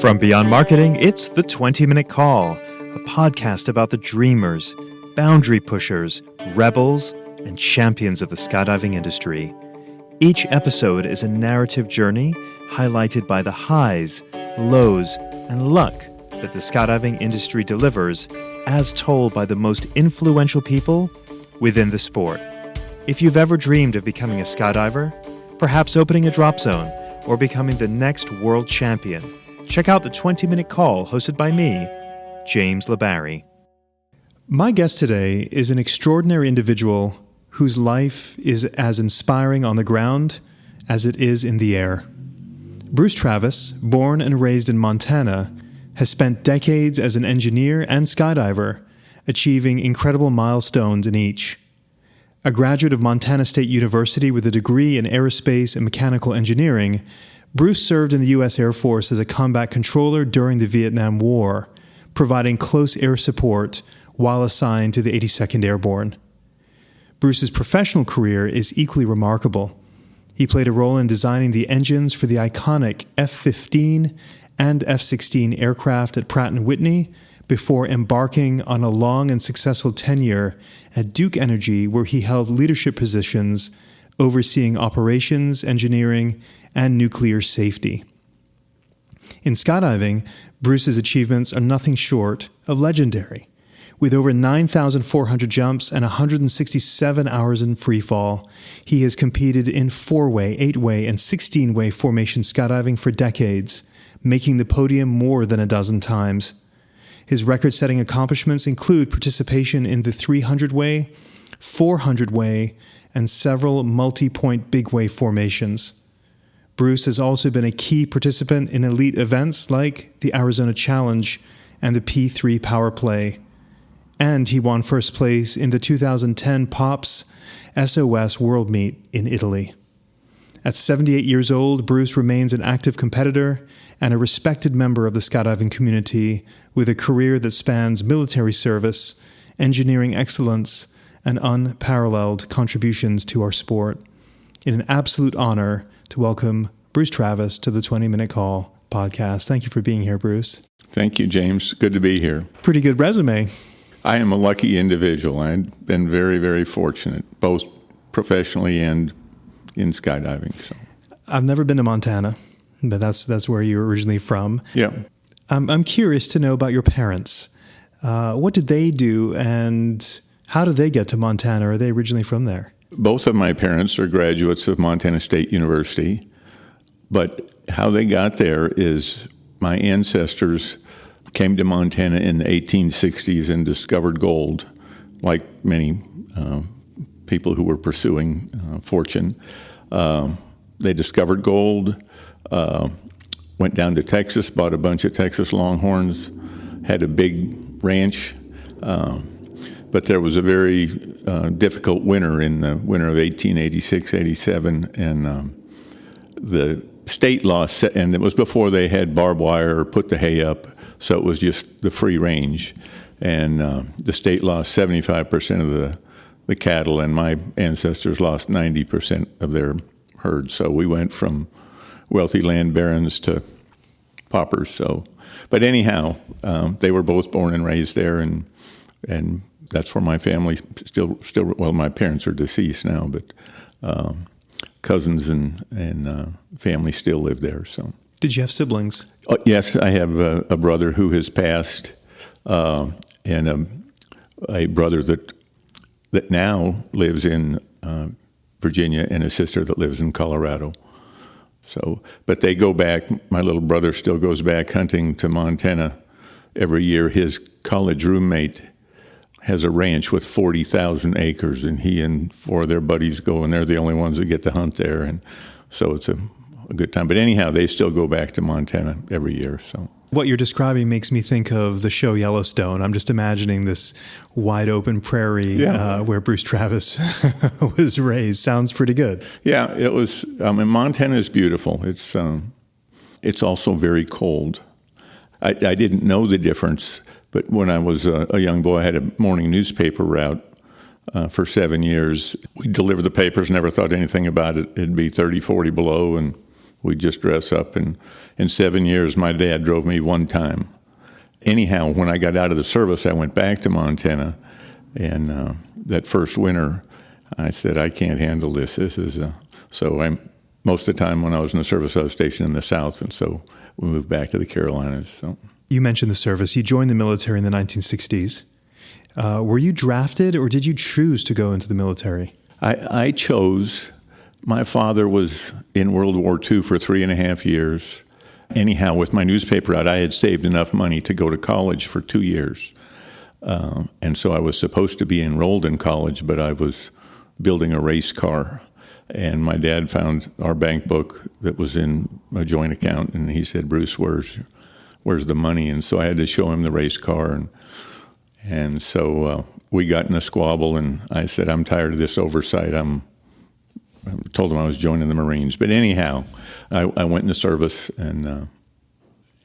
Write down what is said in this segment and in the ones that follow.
From Beyond Marketing, it's the 20-Minute Call, a podcast about the dreamers, boundary pushers, rebels, and champions of the skydiving industry. Each episode is a narrative journey highlighted by the highs, lows, and luck that the skydiving industry delivers, as told by the most influential people within the sport. If you've ever dreamed of becoming a skydiver, perhaps opening a drop zone, or becoming the next world champion, check out the 20-Minute Call hosted by me, James LeBarry. My guest today is an extraordinary individual whose life is as inspiring on the ground as it is in the air. Bruce Travis, born and raised in Montana, has spent decades as an engineer and skydiver, achieving incredible milestones in each. A graduate of Montana State University with a degree in aerospace and mechanical engineering, Bruce served in the U.S. Air Force as a combat controller during the Vietnam War, providing close air support while assigned to the 82nd Airborne. Bruce's professional career is equally remarkable. He played a role in designing the engines for the iconic F-15 and F-16 aircraft at Pratt Whitney before embarking on a long and successful tenure at Duke Energy, where he held leadership positions overseeing operations, engineering, and nuclear safety. In skydiving, Bruce's achievements are nothing short of legendary. With over 9,400 jumps and 167 hours in freefall, he has competed in 4-way, 8-way, and 16-way formation skydiving for decades, making the podium more than a dozen times. His record-setting accomplishments include participation in the 300-way, 400-way, and several multi-point big-way formations. Bruce has also been a key participant in elite events like the Arizona Challenge and the P3 Power Play. And he won first place in the 2010 POPs SOS World Meet in Italy. At 78 years old, Bruce remains an active competitor and a respected member of the skydiving community with a career that spans military service, engineering excellence, and unparalleled contributions to our sport. It's an absolute honor to welcome Bruce Travis to the 20-Minute Call podcast. Thank you for being here, Bruce. Thank you, James. Good to be here. Pretty good resume. I am a lucky individual. I've been very, very fortunate, both professionally and in skydiving. So I've never been to Montana, but that's where you're originally from. Yeah. I'm curious to know about your parents. What did they do, and how did they get to Montana? Are they originally from there? Both of my parents are graduates of Montana State University, but how they got there is my ancestors came to Montana in the 1860s and discovered gold, like many people who were pursuing fortune. They discovered gold, went down to Texas, bought a bunch of Texas Longhorns, had a big ranch, but there was a very difficult winter in the winter of 1886-87, and the state lost, and it was before they had barbed wire or put the hay up, so it was just the free range. And the state lost 75% of the cattle, and my ancestors lost 90% of their herd. So we went from wealthy land barons to paupers. So, but anyhow, they were both born and raised there, and that's where my family still. Well, my parents are deceased now, but cousins and family still live there. So. Did you have siblings? Yes, I have a brother who has passed, and a brother that now lives in Virginia, and a sister that lives in Colorado. So, but they go back. My little brother still goes back hunting to Montana every year. His college roommate has a ranch with 40,000 acres, and he and 4 of their buddies go, and they're the only ones that get to hunt there, and so it's a good time. But anyhow, they still go back to Montana every year. So what you're describing makes me think of the show Yellowstone. I'm just imagining this wide open prairie where Bruce Travis was raised. Sounds pretty good. Yeah, it was. And Montana is beautiful. It's also very cold. I didn't know the difference, but when I was a young boy, I had a morning newspaper route for 7 years. We delivered the papers, never thought anything about it. It'd be 30, 40 below, and We'd just dress up, and in 7 years, my dad drove me one time. Anyhow, when I got out of the service, I went back to Montana, and that first winter, I said, I can't handle this. So most of the time when I was in the service, I was stationed in the South, and so we moved back to the Carolinas. So. You mentioned the service. You joined the military in the 1960s. Were you drafted, or did you choose to go into the military? I chose. My father was in World War II for 3.5 years. Anyhow, with my newspaper out, I had saved enough money to go to college for 2 years. And so I was supposed to be enrolled in college, but I was building a race car. And my dad found our bank book that was in a joint account, and he said, Bruce, where's the money? And so I had to show him the race car. And so we got in a squabble, and I said, I'm tired of this oversight. I told him I was joining the Marines. But anyhow, I went in the service, and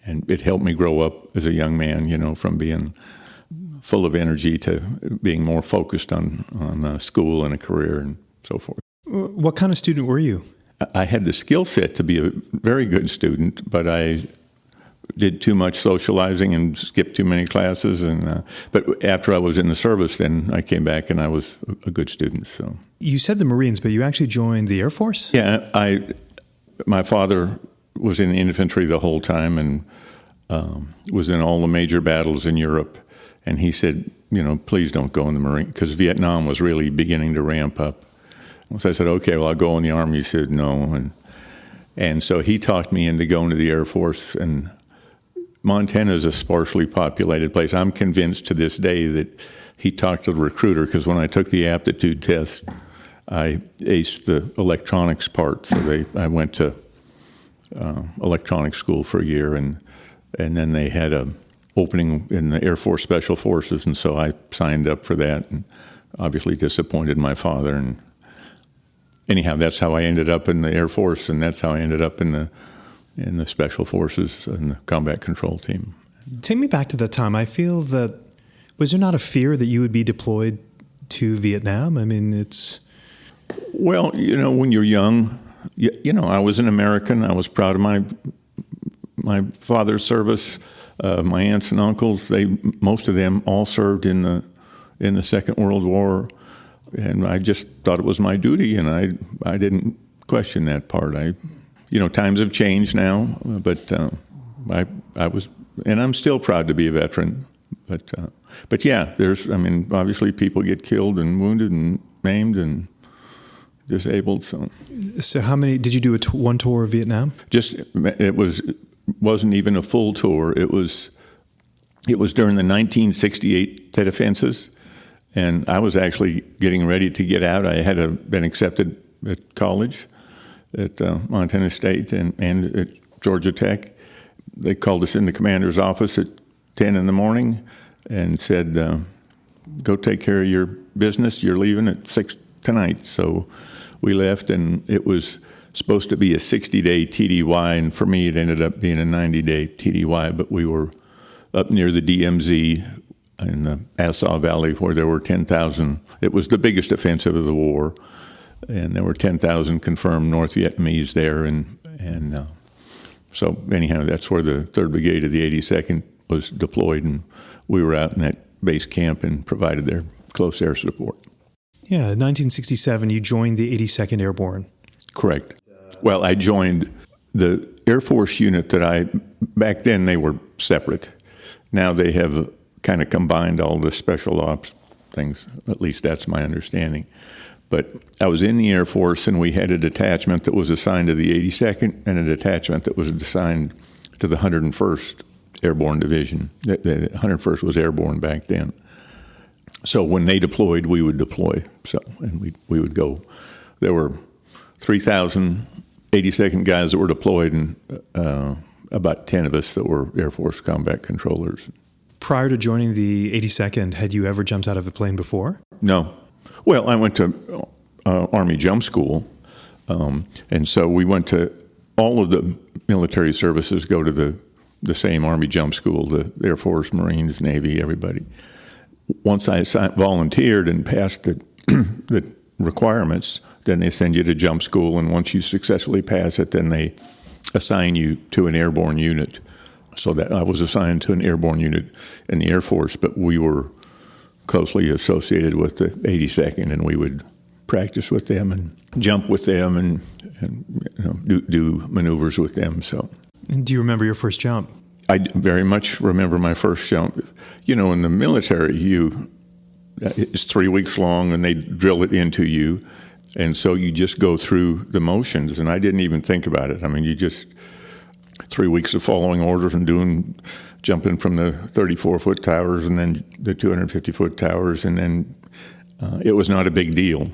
it helped me grow up as a young man, from being full of energy to being more focused on school and a career and so forth. What kind of student were you? I had the skill set to be a very good student, but I did too much socializing and skipped too many classes. But after I was in the service, then I came back and I was a good student. So you said the Marines, but you actually joined the Air Force? Yeah, my father was in the infantry the whole time and was in all the major battles in Europe. And he said, please don't go in the Marine, because Vietnam was really beginning to ramp up. So I said, okay, well, I'll go in the Army. He said no. And so he talked me into going to the Air Force. And Montana is a sparsely populated place. I'm convinced to this day that he talked to the recruiter, because when I took the aptitude test, I aced the electronics part. So I went to electronics school for a year, and then they had a opening in the Air Force Special Forces, and so I signed up for that, and obviously disappointed my father. And anyhow, that's how I ended up in the Air Force, and that's how I ended up in the Special Forces and the Combat Control Team. Take me back to that time. I feel that, was there not a fear that you would be deployed to Vietnam? I mean, it's... Well, when you're young, I was an American. I was proud of my father's service. My aunts and uncles, most of them all served in the Second World War, and I just thought it was my duty, and I didn't question that part. Times have changed now, but I was, and I'm still proud to be a veteran. But yeah, obviously people get killed and wounded and maimed and disabled. So how many did you do? One tour of Vietnam? Wasn't even a full tour. It was during the 1968 Tet Offenses, and I was actually getting ready to get out. I had been accepted at college at Montana State and at Georgia Tech. They called us in the commander's office at 10 in the morning and said, go take care of your business. You're leaving at 6 tonight. So we left, and it was supposed to be a 60-day TDY, and for me it ended up being a 90-day TDY, but we were up near the DMZ in the Assaw Valley where there were 10,000. It was the biggest offensive of the war, and there were 10,000 confirmed North Vietnamese there, and so anyhow, that's where the 3rd Brigade of the 82nd was deployed, and we were out in that base camp and provided their close air support. Yeah, 1967, you joined the 82nd Airborne. Correct. Well, I joined the Air Force unit back then they were separate. Now they have kind of combined all the special ops things. At least that's my understanding. But I was in the Air Force, and we had a detachment that was assigned to the 82nd and a detachment that was assigned to the 101st Airborne Division. The 101st was Airborne back then. So when they deployed, we would deploy. And we would go. There were 3,000 82nd guys that were deployed, and about 10 of us that were Air Force combat controllers. Prior to joining the 82nd, had you ever jumped out of a plane before? No. Well, I went to Army jump school, and so we went to all of the military services go to the same Army jump school, the Air Force, Marines, Navy, everybody. Once I volunteered and passed the requirements, then they send you to jump school, and once you successfully pass it, then they assign you to an airborne unit. So that I was assigned to an airborne unit in the Air Force, but we were closely associated with the 82nd, and we would practice with them and jump with them and do maneuvers with them. So, Do you remember your first jump? I very much remember my first jump. In the military, it's 3 weeks long, and they drill it into you, and so you just go through the motions. And I didn't even think about it. I mean, you just 3 weeks of following orders and jumping from the 34-foot towers and then the 250-foot towers, and then it was not a big deal.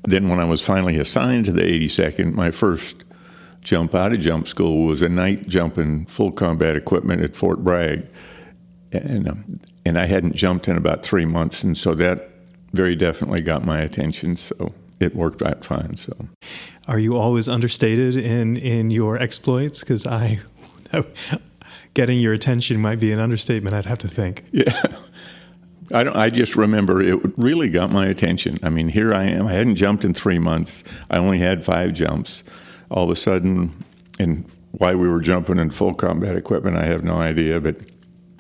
Then when I was finally assigned to the 82nd, my first jump out of jump school was a night jump in full combat equipment at Fort Bragg, and I hadn't jumped in about 3 months, and so that very definitely got my attention. So it worked out fine. So, are you always understated in your exploits? Because getting your attention might be an understatement, I'd have to think. Yeah. I just remember it really got my attention. I mean, here I am. I hadn't jumped in 3 months. I only had 5 jumps. All of a sudden, and why we were jumping in full combat equipment, I have no idea.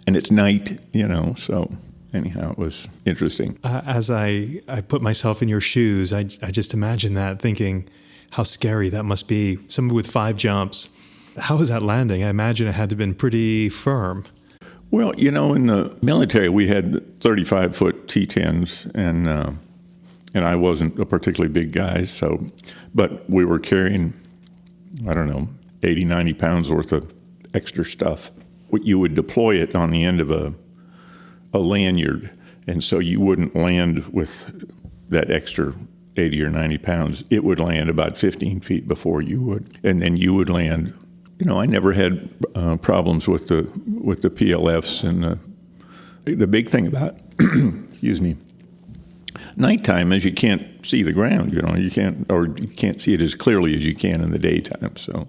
And it's night, so anyhow, it was interesting. As I put myself in your shoes, I just imagine that, thinking how scary that must be. Someone with 5 jumps. How was that landing? I imagine it had to have been pretty firm. Well, in the military, we had 35-foot T-10s, and I wasn't a particularly big guy, but we were carrying, 80, 90 pounds worth of extra stuff. You would deploy it on the end of a lanyard, and so you wouldn't land with that extra 80 or 90 pounds. It would land about 15 feet before you would, and then you would land. I never had problems with the PLFs, and the big thing about excuse me, nighttime is you can't see the ground. You can't see it as clearly as you can in the daytime. So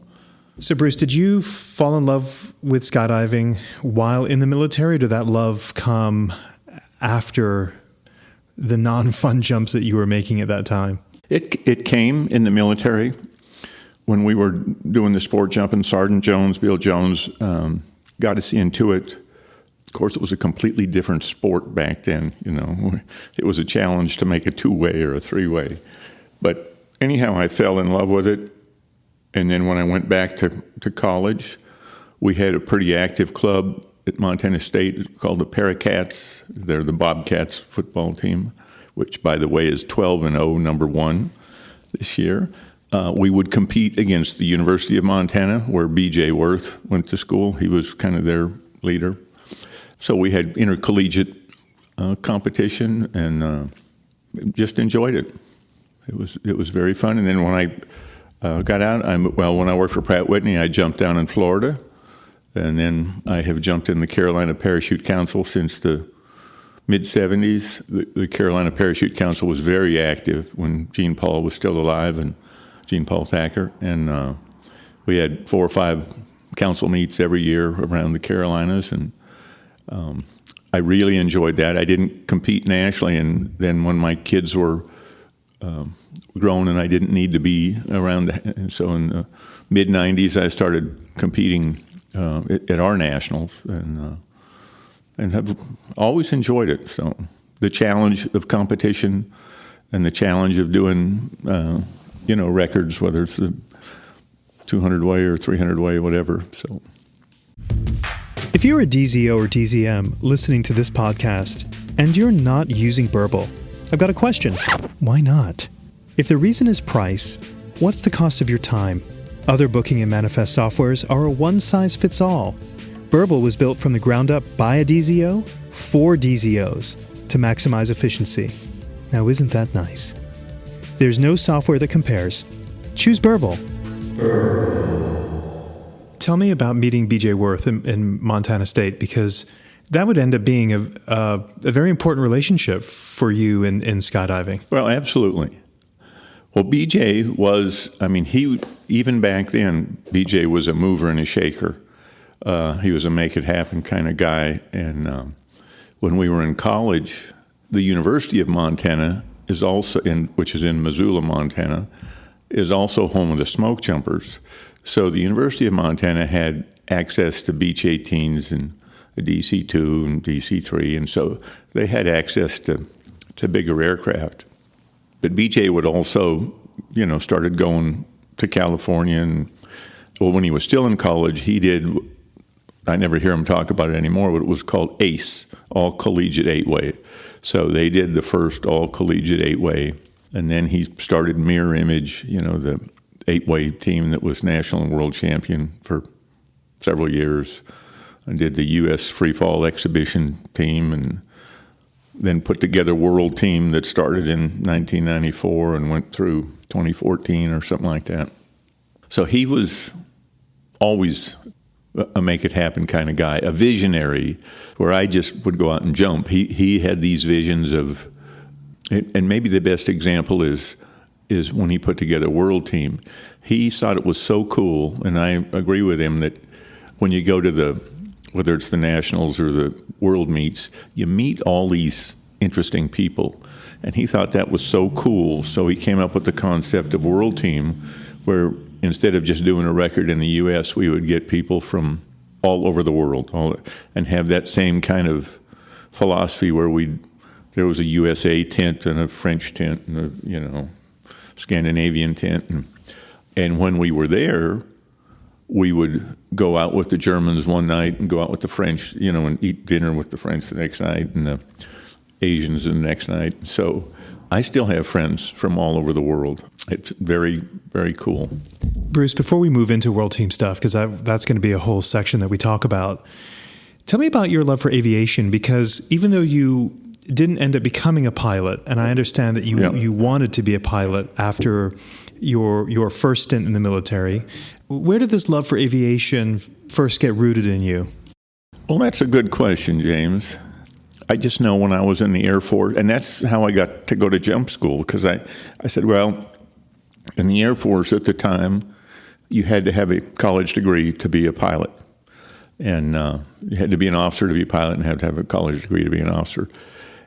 Bruce, did you fall in love with skydiving while in the military, or did that love come after the non-fun jumps that you were making at that time? It came in the military. When we were doing the sport jumping, Sergeant Jones, Bill Jones, got us into it. Of course, it was a completely different sport back then. It was a challenge to make a 2-way or a 3-way. But anyhow, I fell in love with it. And then when I went back to college, we had a pretty active club at Montana State called the Paracats. They're the Bobcats football team, which, by the way, is 12-0, number 1 this year. We would compete against the University of Montana, where B.J. Worth went to school. He was kind of their leader. So we had intercollegiate competition, and just enjoyed it. It was very fun. And then when I got out, when I worked for Pratt Whitney, I jumped down in Florida, and then I have jumped in the Carolina Parachute Council since the mid-'70s. The Carolina Parachute Council was very active when Gene Paul was still alive, and Gene Paul Thacker, and we had 4 or 5 council meets every year around the Carolinas, and I really enjoyed that. I didn't compete nationally, and then when my kids were grown and I didn't need to be around, and so in the mid-'90s I started competing at our nationals, and have always enjoyed it. So the challenge of competition and the challenge of doing records, whether it's the 200-way or 300-way, whatever. So, if you're a DZO or DZM listening to this podcast and you're not using Burble, I've got a question. Why not? If the reason is price, what's the cost of your time? Other booking and manifest softwares are a one-size-fits-all. Burble was built from the ground up by a DZO for DZOs to maximize efficiency. Now, isn't that nice? There's no software that compares. Choose Burble. Tell me about meeting B.J. Worth in Montana State, because that would end up being a very important relationship for you in skydiving. Well, absolutely. Well, B.J. was, even back then, B.J. was a mover and a shaker. He was a make-it-happen kind of guy. And when we were in college, the University of Montana is also which is in Missoula, Montana, is also home of the smoke jumpers. So the University of Montana had access to Beech 18s and a DC-2 and DC-3, and so they had access to bigger aircraft. But BJ would also, started going to California, and when he was still in college, he did, I never hear him talk about it anymore, but it was called ACE, All Collegiate 8-Way. So they did the first All Collegiate 8-Way, and then he started Mirror Image, the 8-Way team that was national and world champion for several years, and did the U.S. freefall exhibition team, and then put together world team that started in 1994 and went through 2014 or something like that. So he was always a make it happen kind of guy, a visionary, where I just would go out and jump. He had these visions of, and maybe the best example is when he put together world team. He thought it was so cool, and I agree with him, that when you go to whether it's the nationals or the world meets, you meet all these interesting people. And he thought that was so cool, so he came up with the concept of world team, where instead of just doing a record in the U.S., we would get people from all over the world and have that same kind of philosophy where there was a USA tent and a French tent and a Scandinavian tent. And when we were there, we would go out with the Germans one night and go out with the French, and eat dinner with the French the next night and the Asians the next night. So I still have friends from all over the world. It's very, very cool. Bruce, before we move into world team stuff, because that's going to be a whole section that we talk about, tell me about your love for aviation, because even though you didn't end up becoming a pilot, and I understand that you wanted to be a pilot after your first stint in the military, where did this love for aviation first get rooted in you? Well, that's a good question, James. I just know when I was in the Air Force, and that's how I got to go to jump school, because I said, well, in the Air Force at the time, you had to have a college degree to be a pilot. And you had to be an officer to be a pilot and had to have a college degree to be an officer.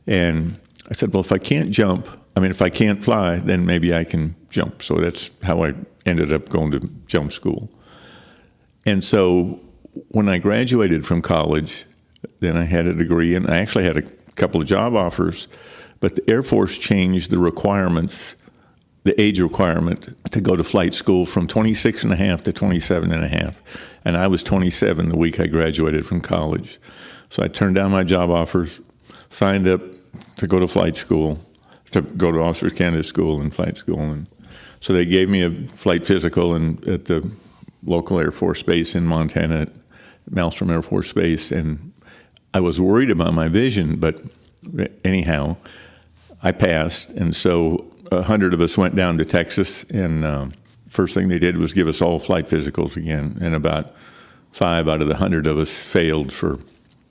And I said, well, if I can't fly, then maybe I can jump. So that's how I ended up going to jump school. And so when I graduated from college, then I had a degree, and I actually had a couple of job offers, but the Air Force changed the requirements, the age requirement to go to flight school from 26 and a half to 27 and a half. And I was 27 the week I graduated from college. So I turned down my job offers, signed up to go to flight school, to go to Officer Candidate School and flight school. And so they gave me a flight physical at the local Air Force base in Montana, at Malmstrom Air Force Base, and I was worried about my vision, but anyhow, I passed, and so 100 of us went down to Texas, and first thing they did was give us all flight physicals again, and about 5 out of the 100 of us failed for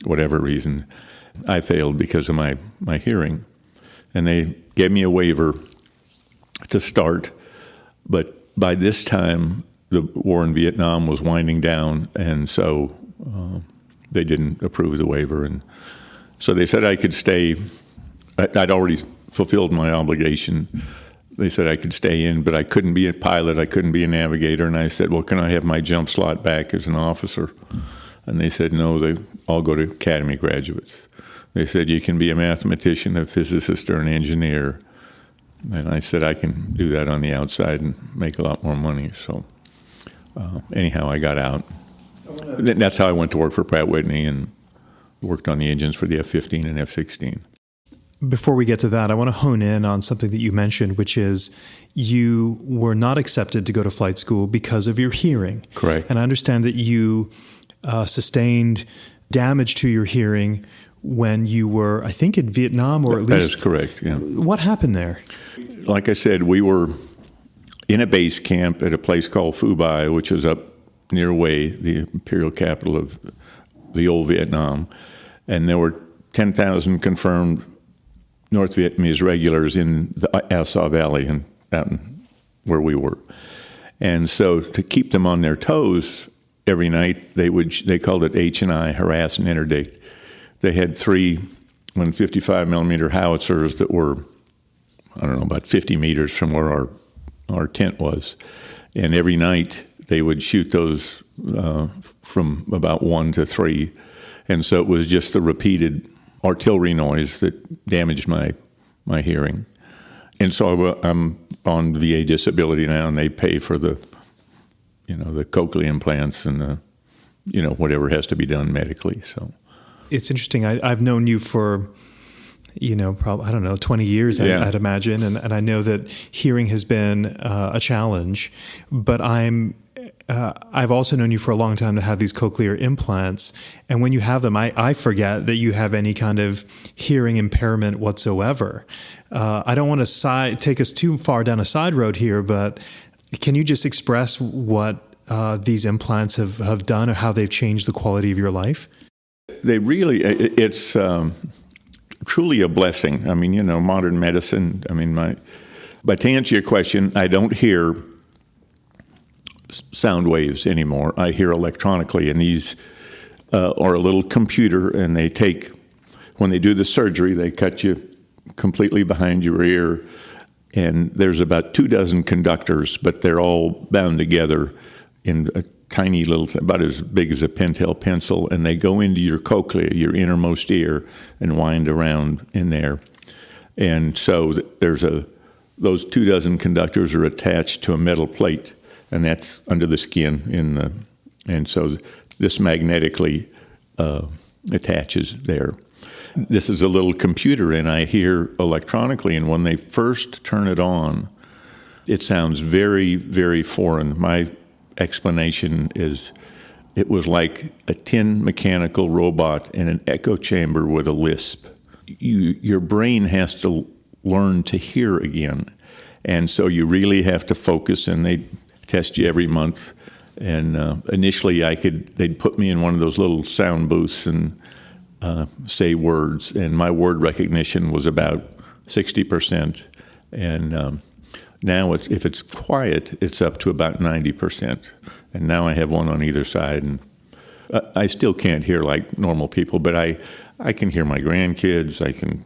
whatever reason. I failed because of my hearing, and they gave me a waiver to start, but by this time, the war in Vietnam was winding down, and so they didn't approve the waiver. And so they said I could stay. I'd already fulfilled my obligation. They said I could stay in, but I couldn't be a pilot. I couldn't be a navigator. And I said, well, can I have my jump slot back as an officer? And they said, no, they all go to academy graduates. They said, you can be a mathematician, a physicist, or an engineer. And I said, I can do that on the outside and make a lot more money. So anyhow, I got out. That's how I went to work for Pratt Whitney and worked on the engines for the F-15 and F-16. Before we get to that, I want to hone in on something that you mentioned, which is you were not accepted to go to flight school because of your hearing. Correct. And I understand that you sustained damage to your hearing when you were, I think, in Vietnam, or at least... That is correct, yeah. What happened there? Like I said, we were in a base camp at a place called Phu Bai, which is up near Hue, the imperial capital of the old Vietnam. And there were 10,000 confirmed North Vietnamese regulars in the Asa Valley and out where we were. And so to keep them on their toes every night, they called it H&I, harass and interdict. They had 3 155 millimeter howitzers that were, about 50 meters from where our tent was. And every night they would shoot those from about 1 to 3. And so it was just the repeated artillery noise that damaged my hearing. And so I'm on VA disability now, and they pay for the cochlear implants and whatever has to be done medically. So it's interesting. I've known you for, probably, 20 years, yeah. I'd imagine. And I know that hearing has been a challenge, but I've also known you for a long time to have these cochlear implants. And when you have them, I forget that you have any kind of hearing impairment whatsoever. I don't want to take us too far down a side road here, but can you just express what these implants have done or how they've changed the quality of your life? They really, it's truly a blessing. I mean, modern medicine, but to answer your question, I don't hear sound waves anymore. I hear electronically, and these are a little computer, and when they do the surgery, they cut you completely behind your ear, and there's about 24 conductors, but they're all bound together in a tiny little thing, about as big as a Pentel pencil, and they go into your cochlea, your innermost ear, and wind around in there. And so those 24 conductors are attached to a metal plate, and that's under the skin and so this magnetically attaches there. This is a little computer, and I hear electronically, and when they first turn it on, it sounds very, very foreign. My explanation is it was like a tin mechanical robot in an echo chamber with a lisp. Your brain has to learn to hear again, and so you really have to focus, and they test you every month. And initially they'd put me in one of those little sound booths and say words, and my word recognition was about 60%. And now if it's quiet, it's up to about 90%. And now I have one on either side, and I still can't hear like normal people, but I can hear my grandkids, I can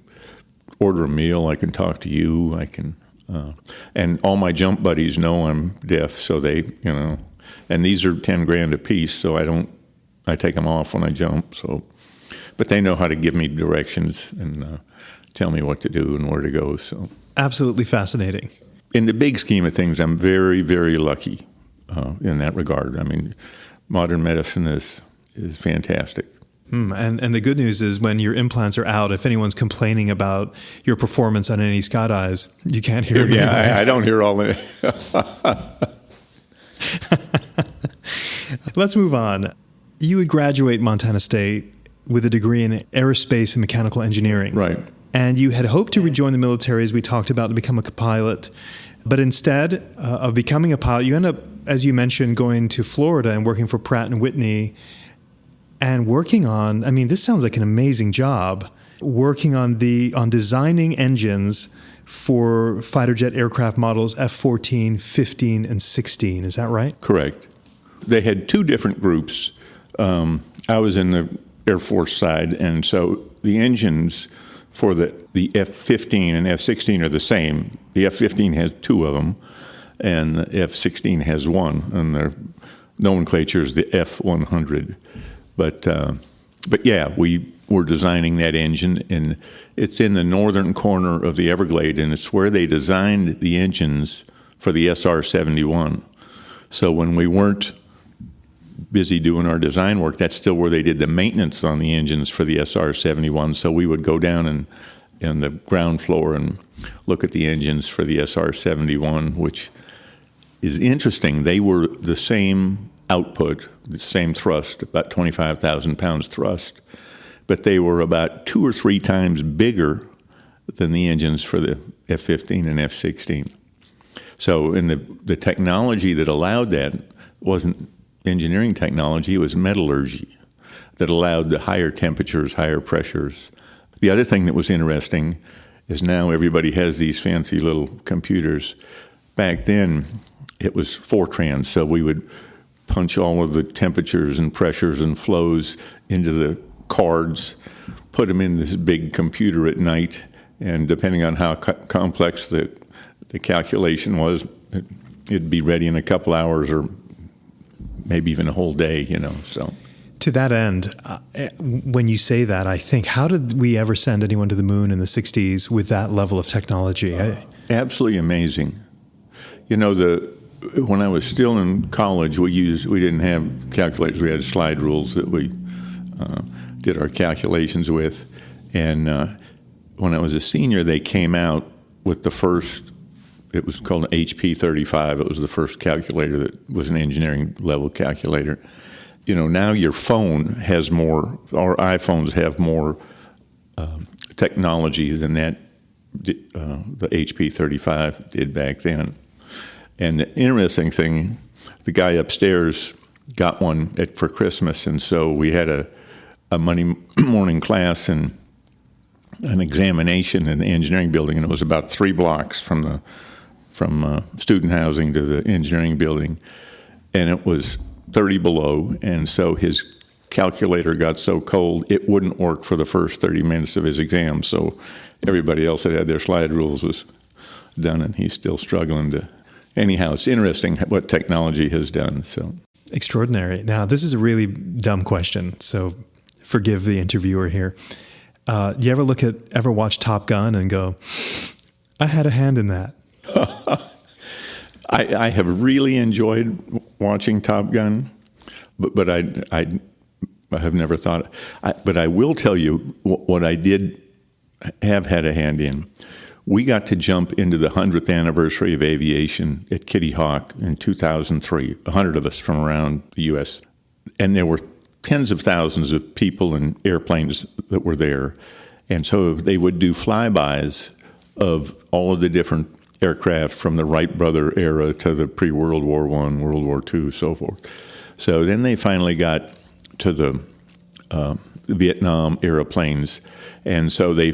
order a meal, I can talk to you, I can and all my jump buddies know I'm deaf, so they, and these are $10,000 a piece, so I take them off when I jump. So, but they know how to give me directions and tell me what to do and where to go. So, absolutely fascinating. In the big scheme of things, I'm very, very lucky in that regard. I mean, modern medicine is fantastic. And the good news is when your implants are out, if anyone's complaining about your performance on any skydives, you can't hear them. Yeah, I don't hear all of it. Let's move on. You would graduate Montana State with a degree in aerospace and mechanical engineering. Right. And you had hoped to rejoin the military, as we talked about, to become a pilot. But instead of becoming a pilot, you end up, as you mentioned, going to Florida and working for Pratt Whitney. And working on, this sounds like an amazing job, working on designing engines for fighter jet aircraft models F-14, 15, and 16. Is that right? Correct. They had two different groups. I was in the Air Force side, and so the engines for the F-15 and F-16 are the same. The F-15 has two of them, and the F-16 has one, and their nomenclature is the F-100. But yeah, we were designing that engine, and it's in the northern corner of the Everglades, and it's where they designed the engines for the SR-71. So when we weren't busy doing our design work, that's still where they did the maintenance on the engines for the SR-71. So we would go down in the ground floor and look at the engines for the SR-71, which is interesting. They were the same output, the same thrust, about 25,000 pounds thrust, but they were about 2 or 3 times bigger than the engines for the F-15 and F-16. So the technology that allowed that wasn't engineering technology, it was metallurgy that allowed the higher temperatures, higher pressures. The other thing that was interesting is now everybody has these fancy little computers. Back then, it was Fortran, so we would punch all of the temperatures and pressures and flows into the cards, put them in this big computer at night, and depending on how complex the calculation was, it'd be ready in a couple hours or maybe even a whole day, so. To that end, when you say that, I think, how did we ever send anyone to the moon in the 60s with that level of technology? Absolutely amazing. When I was still in college, we didn't have calculators. We had slide rules that we did our calculations with. And when I was a senior, they came out with the first, it was called an HP 35. It was the first calculator that was an engineering level calculator. Now your phone has more, our iPhones have more technology than the HP 35 did back then. And the interesting thing, the guy upstairs got one for Christmas, and so we had a Monday morning class and an examination in the engineering building, and it was about 3 blocks from student housing to the engineering building, and it was 30 below, and so his calculator got so cold it wouldn't work for the first 30 minutes of his exam. So everybody else that had their slide rules was done, and he's still struggling to. Anyhow, it's interesting what technology has done. So extraordinary. Now, this is a really dumb question, so forgive the interviewer here. You ever watch Top Gun and go, I had a hand in that? I have really enjoyed watching Top Gun, but I have never thought. But I will tell you what I did have had a hand in. We got to jump into the 100th anniversary of aviation at Kitty Hawk in 2003, 100 of us from around the U.S. And there were tens of thousands of people and airplanes that were there. And so they would do flybys of all of the different aircraft from the Wright brother era to the pre-World War I, World War II, so forth. So then they finally got to the Vietnam era planes, and so they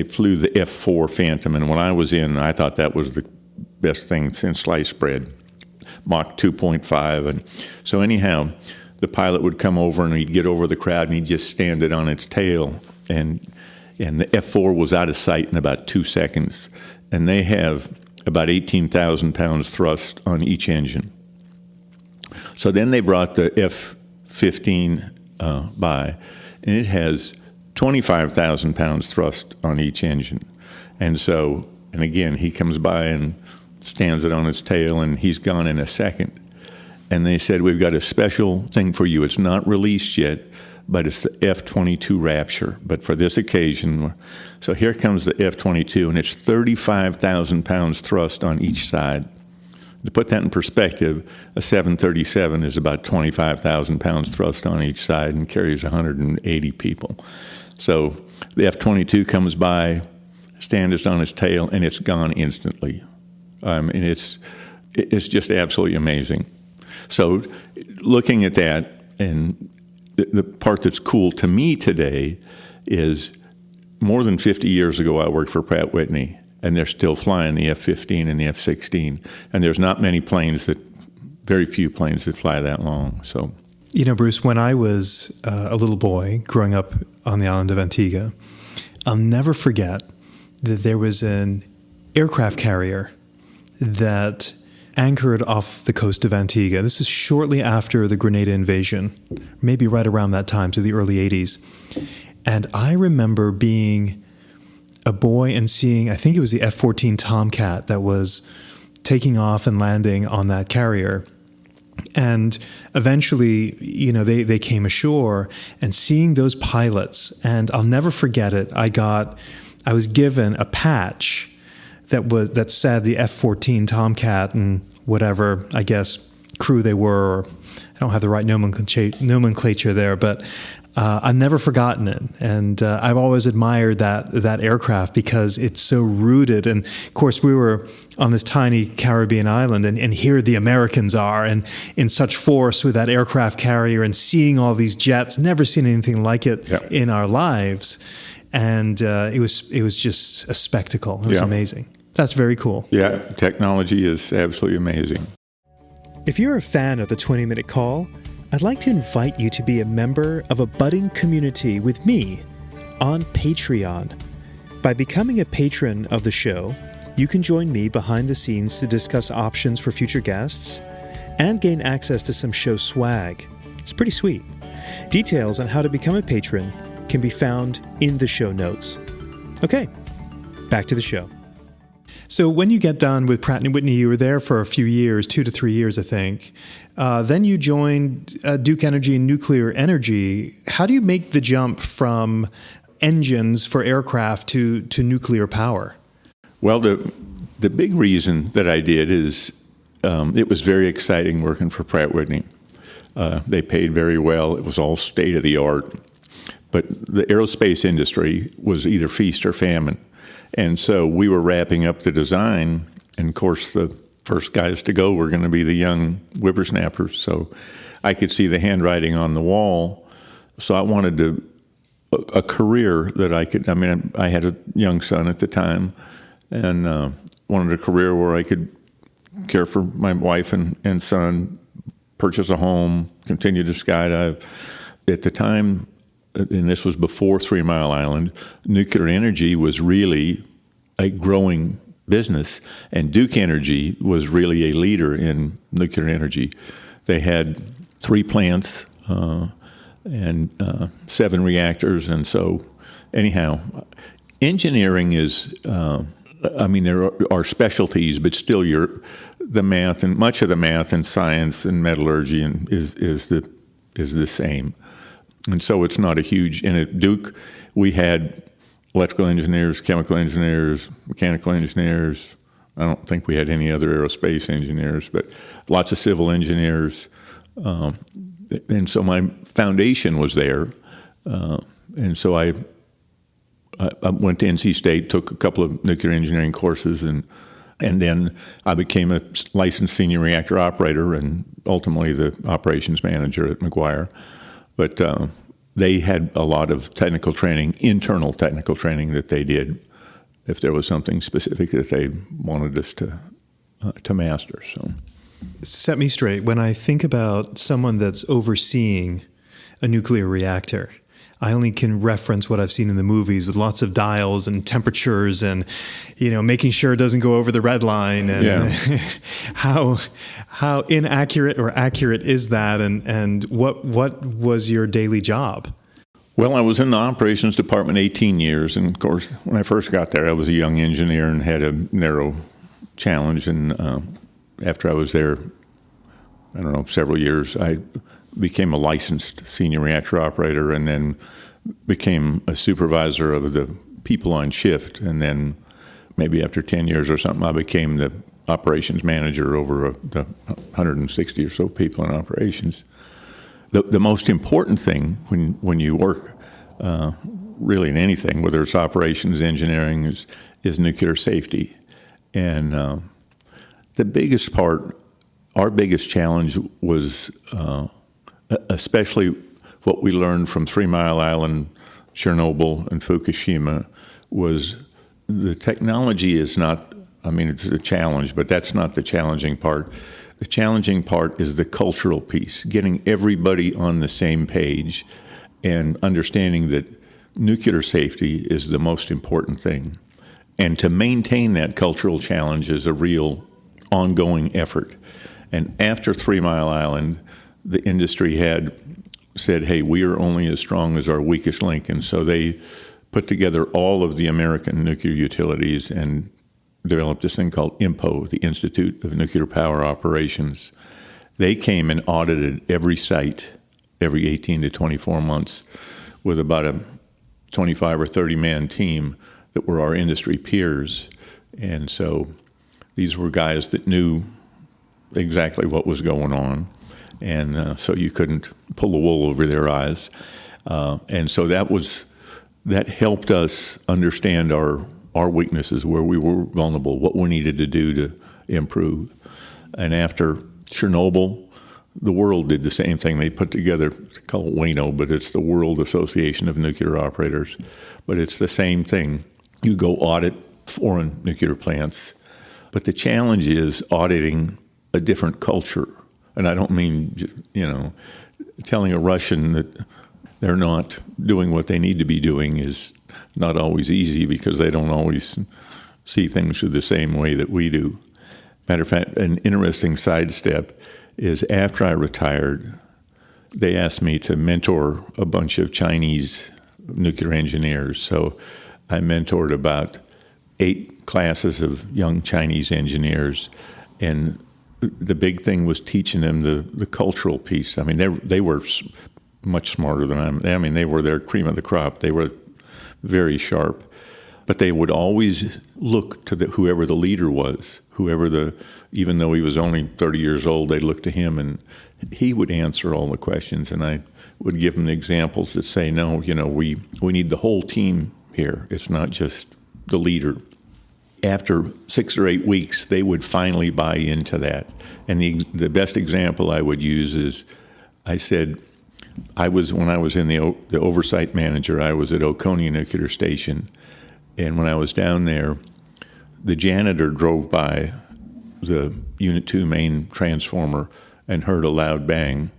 flew the F-4 Phantom, and when I was in, I thought that was the best thing since sliced bread, Mach 2.5. And so anyhow, the pilot would come over and he'd get over the crowd and he'd just stand it on its tail, and the F-4 was out of sight in about 2 seconds, and they have about 18,000 pounds thrust on each engine. So then they brought the F-15 by, and it has 25,000 pounds thrust on each engine. And again, he comes by and stands it on his tail, and he's gone in a second. And they said, we've got a special thing for you. It's not released yet, but it's the F-22 Rapture. But for this occasion, so here comes the F-22, and it's 35,000 pounds thrust on each side. To put that in perspective, a 737 is about 25,000 pounds thrust on each side and carries 180 people. So the F-22 comes by, stands on its tail, and it's gone instantly. And it's just absolutely amazing. So looking at that, and the part that's cool to me today is more than 50 years ago I worked for Pratt Whitney, and they're still flying the F-15 and the F-16. And there's not very few planes that fly that long. So, Bruce, when I was a little boy growing up on the island of Antigua, I'll never forget that there was an aircraft carrier that anchored off the coast of Antigua. This is shortly after the Grenada invasion, maybe right around that time, to the early 80s. And I remember being a boy and seeing, I think it was the F-14 Tomcat that was taking off and landing on that carrier. And eventually, they came ashore, and seeing those pilots, and I'll never forget it. I was given a patch that said the F-14 Tomcat and whatever, I guess, crew they were. Or I don't have the right nomenclature there, but I've never forgotten it. And I've always admired that aircraft because it's so rooted. And of course, we were on this tiny Caribbean island, and here the Americans are, and in such force with that aircraft carrier, and seeing all these jets, never seen anything like it in our lives. And it was just a spectacle. It was amazing. That's very cool. Yeah, technology is absolutely amazing. If you're a fan of the 20-Minute Call, I'd like to invite you to be a member of a budding community with me on Patreon. By becoming a patron of the show, you can join me behind the scenes to discuss options for future guests and gain access to some show swag. It's pretty sweet. Details on how to become a patron can be found in the show notes. Okay, back to the show. So when you get done with Pratt & Whitney, you were there for a few years, 2 to 3 years, I think. Then you joined Duke Energy and Nuclear Energy. How do you make the jump from engines for aircraft to nuclear power? Well, the big reason that I did is it was very exciting working for Pratt Whitney. They paid very well. It was all state-of-the-art. But the aerospace industry was either feast or famine. And so we were wrapping up the design, and of course the first guys to go were going to be the young whippersnappers. So I could see the handwriting on the wall. So I wanted a career that I had a young son at the time, and wanted a career where I could care for my wife and son, purchase a home, continue to skydive. At the time, and this was before 3 Mile Island, nuclear energy was really a growing business, and Duke Energy was really a leader in nuclear energy. They had 3 plants and 7 reactors, and so anyhow, engineering is, there are specialties, but still the math and much of the math and science and metallurgy is the same. And so it's not a huge, and at Duke, we had electrical engineers, chemical engineers, mechanical engineers. I don't think we had any other aerospace engineers, but lots of civil engineers. And so my foundation was there. And so I went to NC State, took a couple of nuclear engineering courses, and then I became a licensed senior reactor operator and ultimately the operations manager at McGuire. But they had a lot of technical training, internal technical training that they did if there was something specific that they wanted us to master. So, set me straight. When I think about someone that's overseeing a nuclear reactor, I only can reference what I've seen in the movies with lots of dials and temperatures and, making sure it doesn't go over the red line. And how inaccurate or accurate is that? And what was your daily job? Well, I was in the operations department 18 years. And of course, when I first got there, I was a young engineer and had a narrow challenge. And after I was there, several years, I became a licensed senior reactor operator and then became a supervisor of the people on shift. And then maybe after 10 years or something, I became the operations manager over the 160 or so people in operations. The most important thing when you work really in anything, whether it's operations, engineering, is nuclear safety. And the biggest part, our biggest challenge was especially what we learned from 3 Mile Island, Chernobyl, and Fukushima, was the technology is not, it's a challenge, but that's not the challenging part. The challenging part is the cultural piece, getting everybody on the same page and understanding that nuclear safety is the most important thing. And to maintain that cultural challenge is a real ongoing effort. And after 3 Mile Island, the industry had said, hey, we are only as strong as our weakest link. And so they put together all of the American nuclear utilities and developed this thing called INPO, the Institute of Nuclear Power Operations. They came and audited every site every 18 to 24 months with about a 25 or 30-man team that were our industry peers. And so these were guys that knew exactly what was going on. And so you couldn't pull the wool over their eyes. And so that helped us understand our weaknesses, where we were vulnerable, what we needed to do to improve. And after Chernobyl, the world did the same thing. They put together, they call it WANO, but it's the World Association of Nuclear Operators. But it's the same thing. You go audit foreign nuclear plants, but the challenge is auditing a different culture. And I don't mean, telling a Russian that they're not doing what they need to be doing is not always easy, because they don't always see things through the same way that we do. Matter of fact, an interesting sidestep is after I retired, they asked me to mentor a bunch of Chinese nuclear engineers. So I mentored about 8 classes of young Chinese engineers, and the big thing was teaching them the cultural piece. I mean, they were much smarter than I mean, they were their cream of the crop. They were very sharp. But they would always look to whoever the leader was, even though he was only 30 years old, they'd look to him, and he would answer all the questions. And I would give them the examples that say, no, we need the whole team here. It's not just the leader. After 6 or 8 weeks, they would finally buy into that. And the best example I would use is, I said, when I was in the oversight manager, I was at Oconee Nuclear Station. And when I was down there, the janitor drove by the Unit 2 main transformer and heard a loud bang.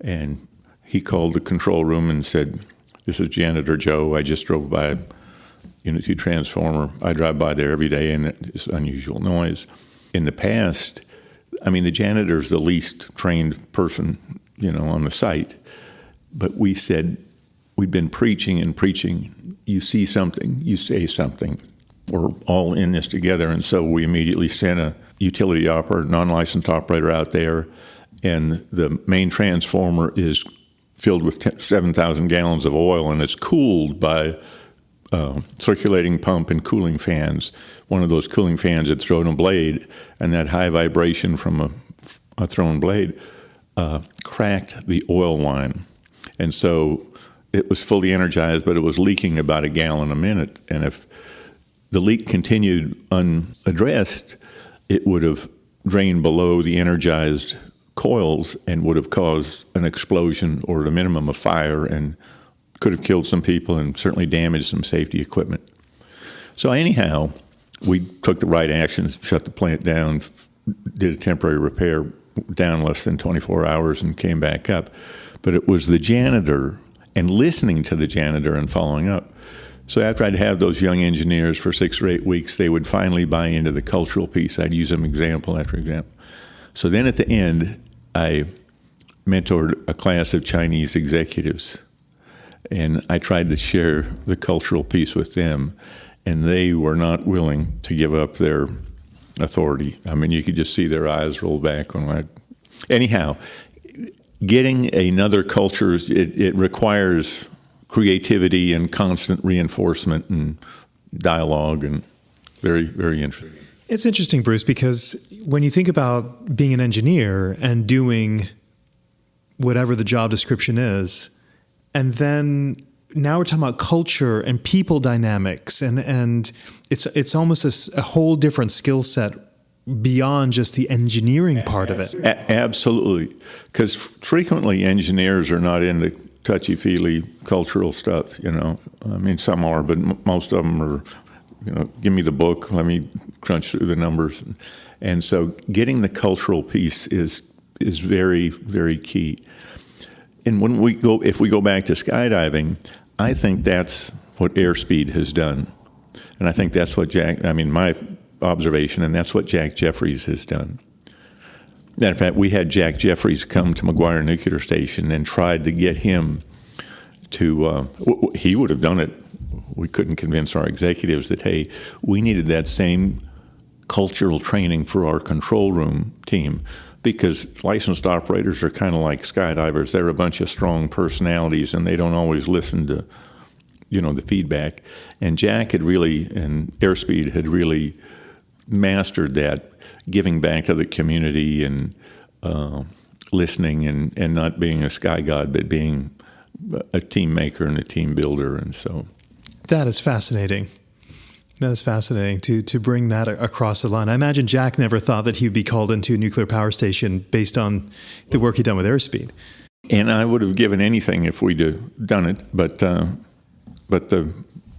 And he called the control room and said, "This is Janitor Joe. I just drove by Unit 2 transformer. I drive by there every day, and it's unusual noise." In the past, I mean, the janitor's the least trained person, on the site. But we said, we've been preaching and preaching. You see something, you say something. We're all in this together. And so we immediately sent a utility operator, non-licensed operator out there, and the main transformer is filled with 7,000 gallons of oil, and it's cooled by circulating pump and cooling fans. One of those cooling fans had thrown a blade, and that high vibration from a thrown blade cracked the oil line. And so it was fully energized, but it was leaking about a gallon a minute. And if the leak continued unaddressed, it would have drained below the energized coils and would have caused an explosion or at a minimum a fire, and could have killed some people and certainly damaged some safety equipment. So anyhow, we took the right actions, shut the plant down, did a temporary repair down less than 24 hours and came back up. But it was the janitor and listening to the janitor and following up. So after I'd have those young engineers for 6 or 8 weeks, they would finally buy into the cultural piece. I'd use them example after example. So then at the end, I mentored a class of Chinese executives, and I tried to share the cultural piece with them, and they were not willing to give up their authority. I mean, you could just see their eyes roll back Anyhow, getting another culture, it requires creativity and constant reinforcement and dialogue, and very, very interesting. It's interesting, Bruce, because when you think about being an engineer and doing whatever the job description is, and then now we're talking about culture and people dynamics, and it's almost a whole different skill set beyond just the engineering part of it. Absolutely, because frequently engineers are not into touchy-feely cultural stuff, I mean, some are, but most of them are, give me the book, let me crunch through the numbers. And so getting the cultural piece is very, very key. And if we go back to skydiving, I think that's what airspeed has done. And I think that's what my observation, and that's what Jack Jeffries has done. In fact, we had Jack Jeffries come to McGuire Nuclear Station and tried to get him to, he would have done it. We couldn't convince our executives that, hey, we needed that same cultural training for our control room team, because licensed operators are kind of like skydivers. They're a bunch of strong personalities, and they don't always listen to, the feedback. And Jack and Airspeed had really mastered that, giving back to the community and listening and not being a sky god, but being a team maker and a team builder. And so that is fascinating. That is fascinating to bring that across the line. I imagine Jack never thought that he'd be called into a nuclear power station based on the work he'd done with Airspeed. And I would have given anything if we'd have done it, but the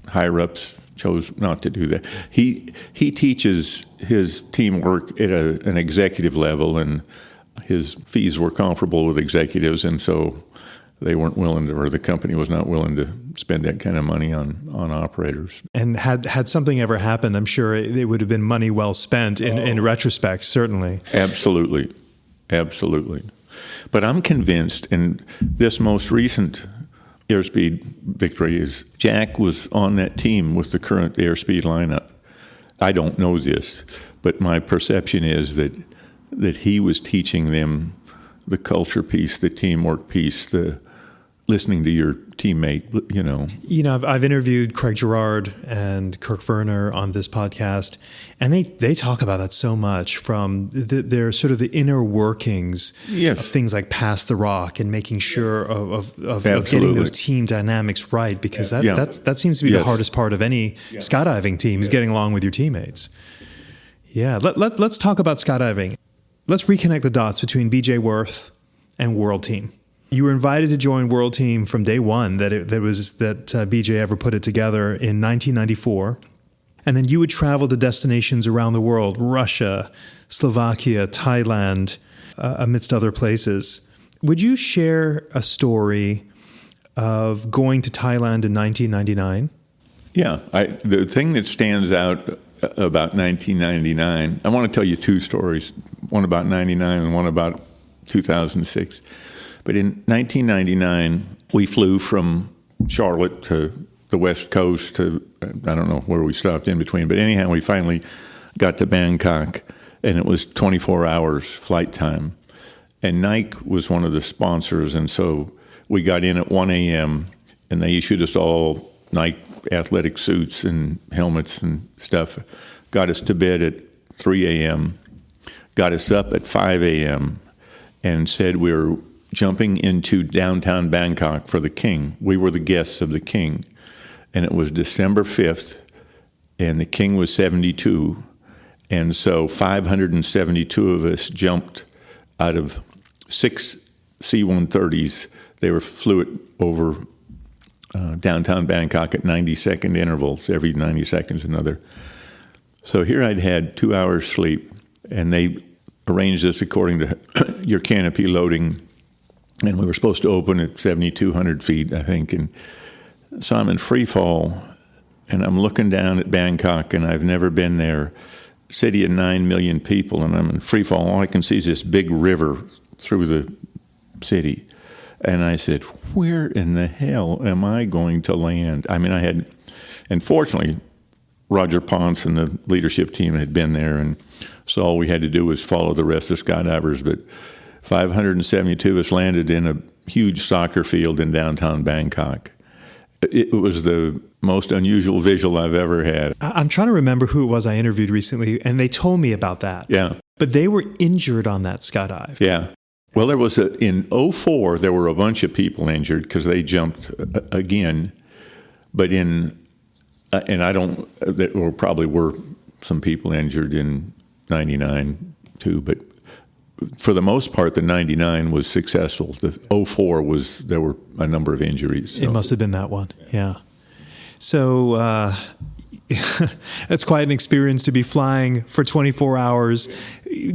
higher-ups chose not to do that. He teaches his teamwork at an executive level, and his fees were comparable with executives, and so they weren't willing to, or the company was not willing to spend that kind of money on operators. And had something ever happened, I'm sure it would have been money well spent in retrospect, certainly. Absolutely. Absolutely. But I'm convinced, and this most recent airspeed victory is Jack was on that team with the current airspeed lineup. I don't know this, but my perception is that he was teaching them the culture piece, the teamwork piece, the listening to your teammate, I've interviewed Craig Girard and Kirk Werner on this podcast, and they talk about that so much from their sort of the inner workings of things like pass the rock and making sure of getting those team dynamics right, because that seems to be the hardest part of any skydiving team is getting along with your teammates. Yeah, let's talk about skydiving. Let's reconnect the dots between BJ Worth and World Team. You were invited to join World Team from day one that BJ ever put it together in 1994. And then you would travel to destinations around the world, Russia, Slovakia, Thailand, amidst other places. Would you share a story of going to Thailand in 1999? Yeah. The thing that stands out about 1999, I want to tell you two stories, one about 99 and one about 2006. But in 1999, we flew from Charlotte to the West Coast to, I don't know where we stopped in between, but anyhow, we finally got to Bangkok, and it was 24 hours flight time. And Nike was one of the sponsors, and so we got in at 1 a.m., and they issued us all Nike athletic suits and helmets and stuff, got us to bed at 3 a.m., got us up at 5 a.m., and said we were jumping into downtown Bangkok for the king. We were the guests of the king. And it was December 5th, and the king was 72. And so 572 of us jumped out of 6 C-130s. They flew it over downtown Bangkok at 90-second intervals, every 90 seconds another. So here I'd had 2 hours sleep, and they arranged this according to your canopy loading. And we were supposed to open at 7,200 feet, I think. And so I'm in free fall, and I'm looking down at Bangkok, and I've never been there. City of 9 million people, and I'm in free fall. All I can see is this big river through the city. And I said, where in the hell am I going to land? I mean, and fortunately, Roger Ponce and the leadership team had been there, and so all we had to do was follow the rest of the skydivers. But 572 of us landed in a huge soccer field in downtown Bangkok. It was the most unusual visual I've ever had. I'm trying to remember who it was I interviewed recently, and they told me about that. Yeah. But they were injured on that skydive. Yeah. Well, there was in 2004, there were a bunch of people injured because they jumped again. But there probably were some people injured in 99 too, but for the most part, the 99 was successful. The 04 there were a number of injuries. So. It must have been that one, yeah. So it's quite an experience to be flying for 24 hours,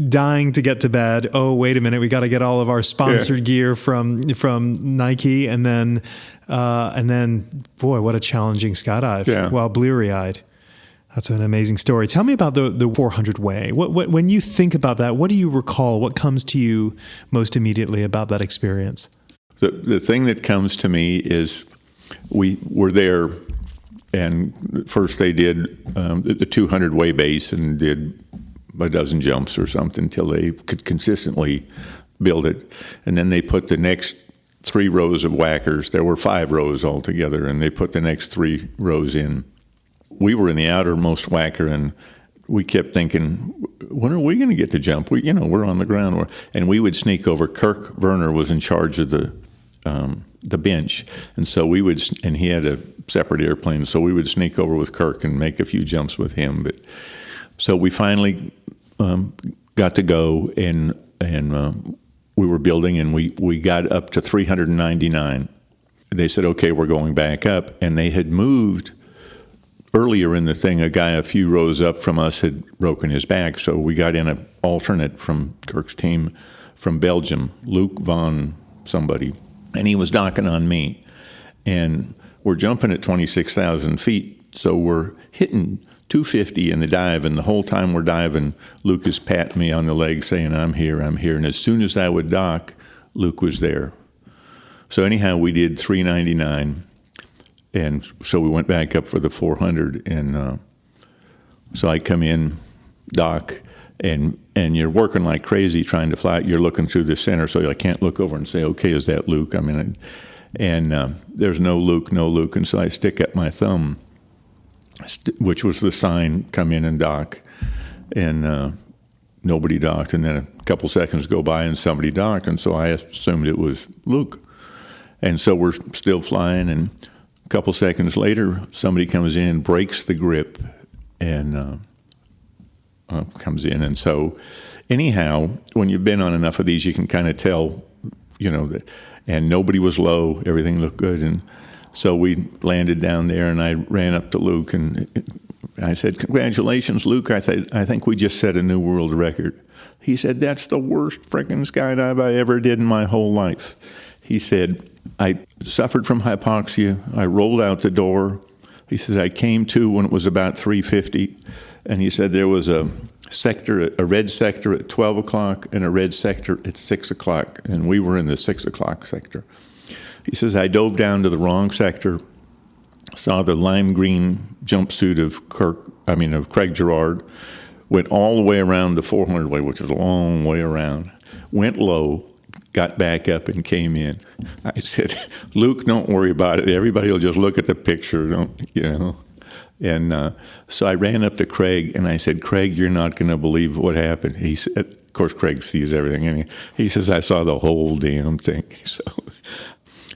dying to get to bed. Oh, wait a minute, we got to get all of our sponsored gear from Nike, and then, boy, what a challenging skydive while bleary-eyed. That's an amazing story. Tell me about the 400 way. When you think about that, what do you recall? What comes to you most immediately about that experience? The thing that comes to me is we were there, and first they did the 200 way base and did a dozen jumps or something until they could consistently build it. And then they put the next 3 rows of whackers. There were 5 rows altogether, and they put the next 3 rows in. We were in the outermost whacker, and we kept thinking, when are we going to get to jump? We're on the ground. And we would sneak over. Kirk Werner was in charge of the bench, and so and he had a separate airplane, so we would sneak over with Kirk and make a few jumps with him. But so we finally got to go, and we were building, and we got up to 399. They said, okay, we're going back up, and they had moved. Earlier in the thing, a guy a few rows up from us had broken his back, so we got in an alternate from Kirk's team from Belgium, Luc von somebody, and he was knocking on me. And we're jumping at 26,000 feet, so we're hitting 250 in the dive, and the whole time we're diving, Luke is patting me on the leg saying, I'm here. And as soon as I would dock, Luke was there. So anyhow, we did 399, and so we went back up for the 400, and so I come in, dock, and you're working like crazy trying to fly. You're looking through the center, so I can't look over and say, okay, is that Luke? I mean, and there's no Luke, and so I stick up my thumb, which was the sign, come in and dock, and nobody docked, and then a couple seconds go by and somebody docked, and so I assumed it was Luke. And so we're still flying, and a couple seconds later, somebody comes in, breaks the grip, and comes in. And so anyhow, when you've been on enough of these, you can kind of tell, that, and nobody was low, everything looked good. And so we landed down there, and I ran up to Luke, and I said, congratulations, Luke. I think we just set a new world record. He said, that's the worst freaking skydive I ever did in my whole life. He said, I suffered from hypoxia. I rolled out the door. He said, I came to when it was about 3:50. And he said there was a red sector at 12 o'clock and a red sector at 6 o'clock. And we were in the 6 o'clock sector. He says, I dove down to the wrong sector, saw the lime green jumpsuit of Craig Girard, went all the way around the 400 way, which was a long way around, went low, got back up and came in. I said, Luke, don't worry about it. Everybody will just look at the picture, And so I ran up to Craig and I said, Craig, you're not going to believe what happened. He said, of course, Craig sees everything. And he says, I saw the whole damn thing.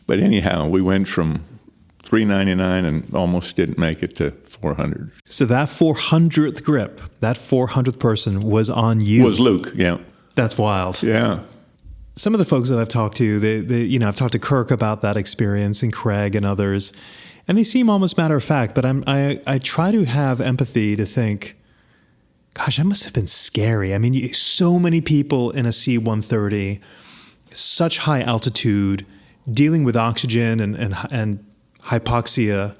But anyhow, we went from 399 and almost didn't make it to 400. So that 400th grip, that 400th person was on you. Was Luke, yeah. That's wild. Yeah. Some of the folks that I've talked to, I've talked to Kirk about that experience and Craig and others, and they seem almost matter of fact, but I try to have empathy to think, gosh, that must have been scary. I mean, so many people in a C-130, such high altitude, dealing with oxygen and hypoxia,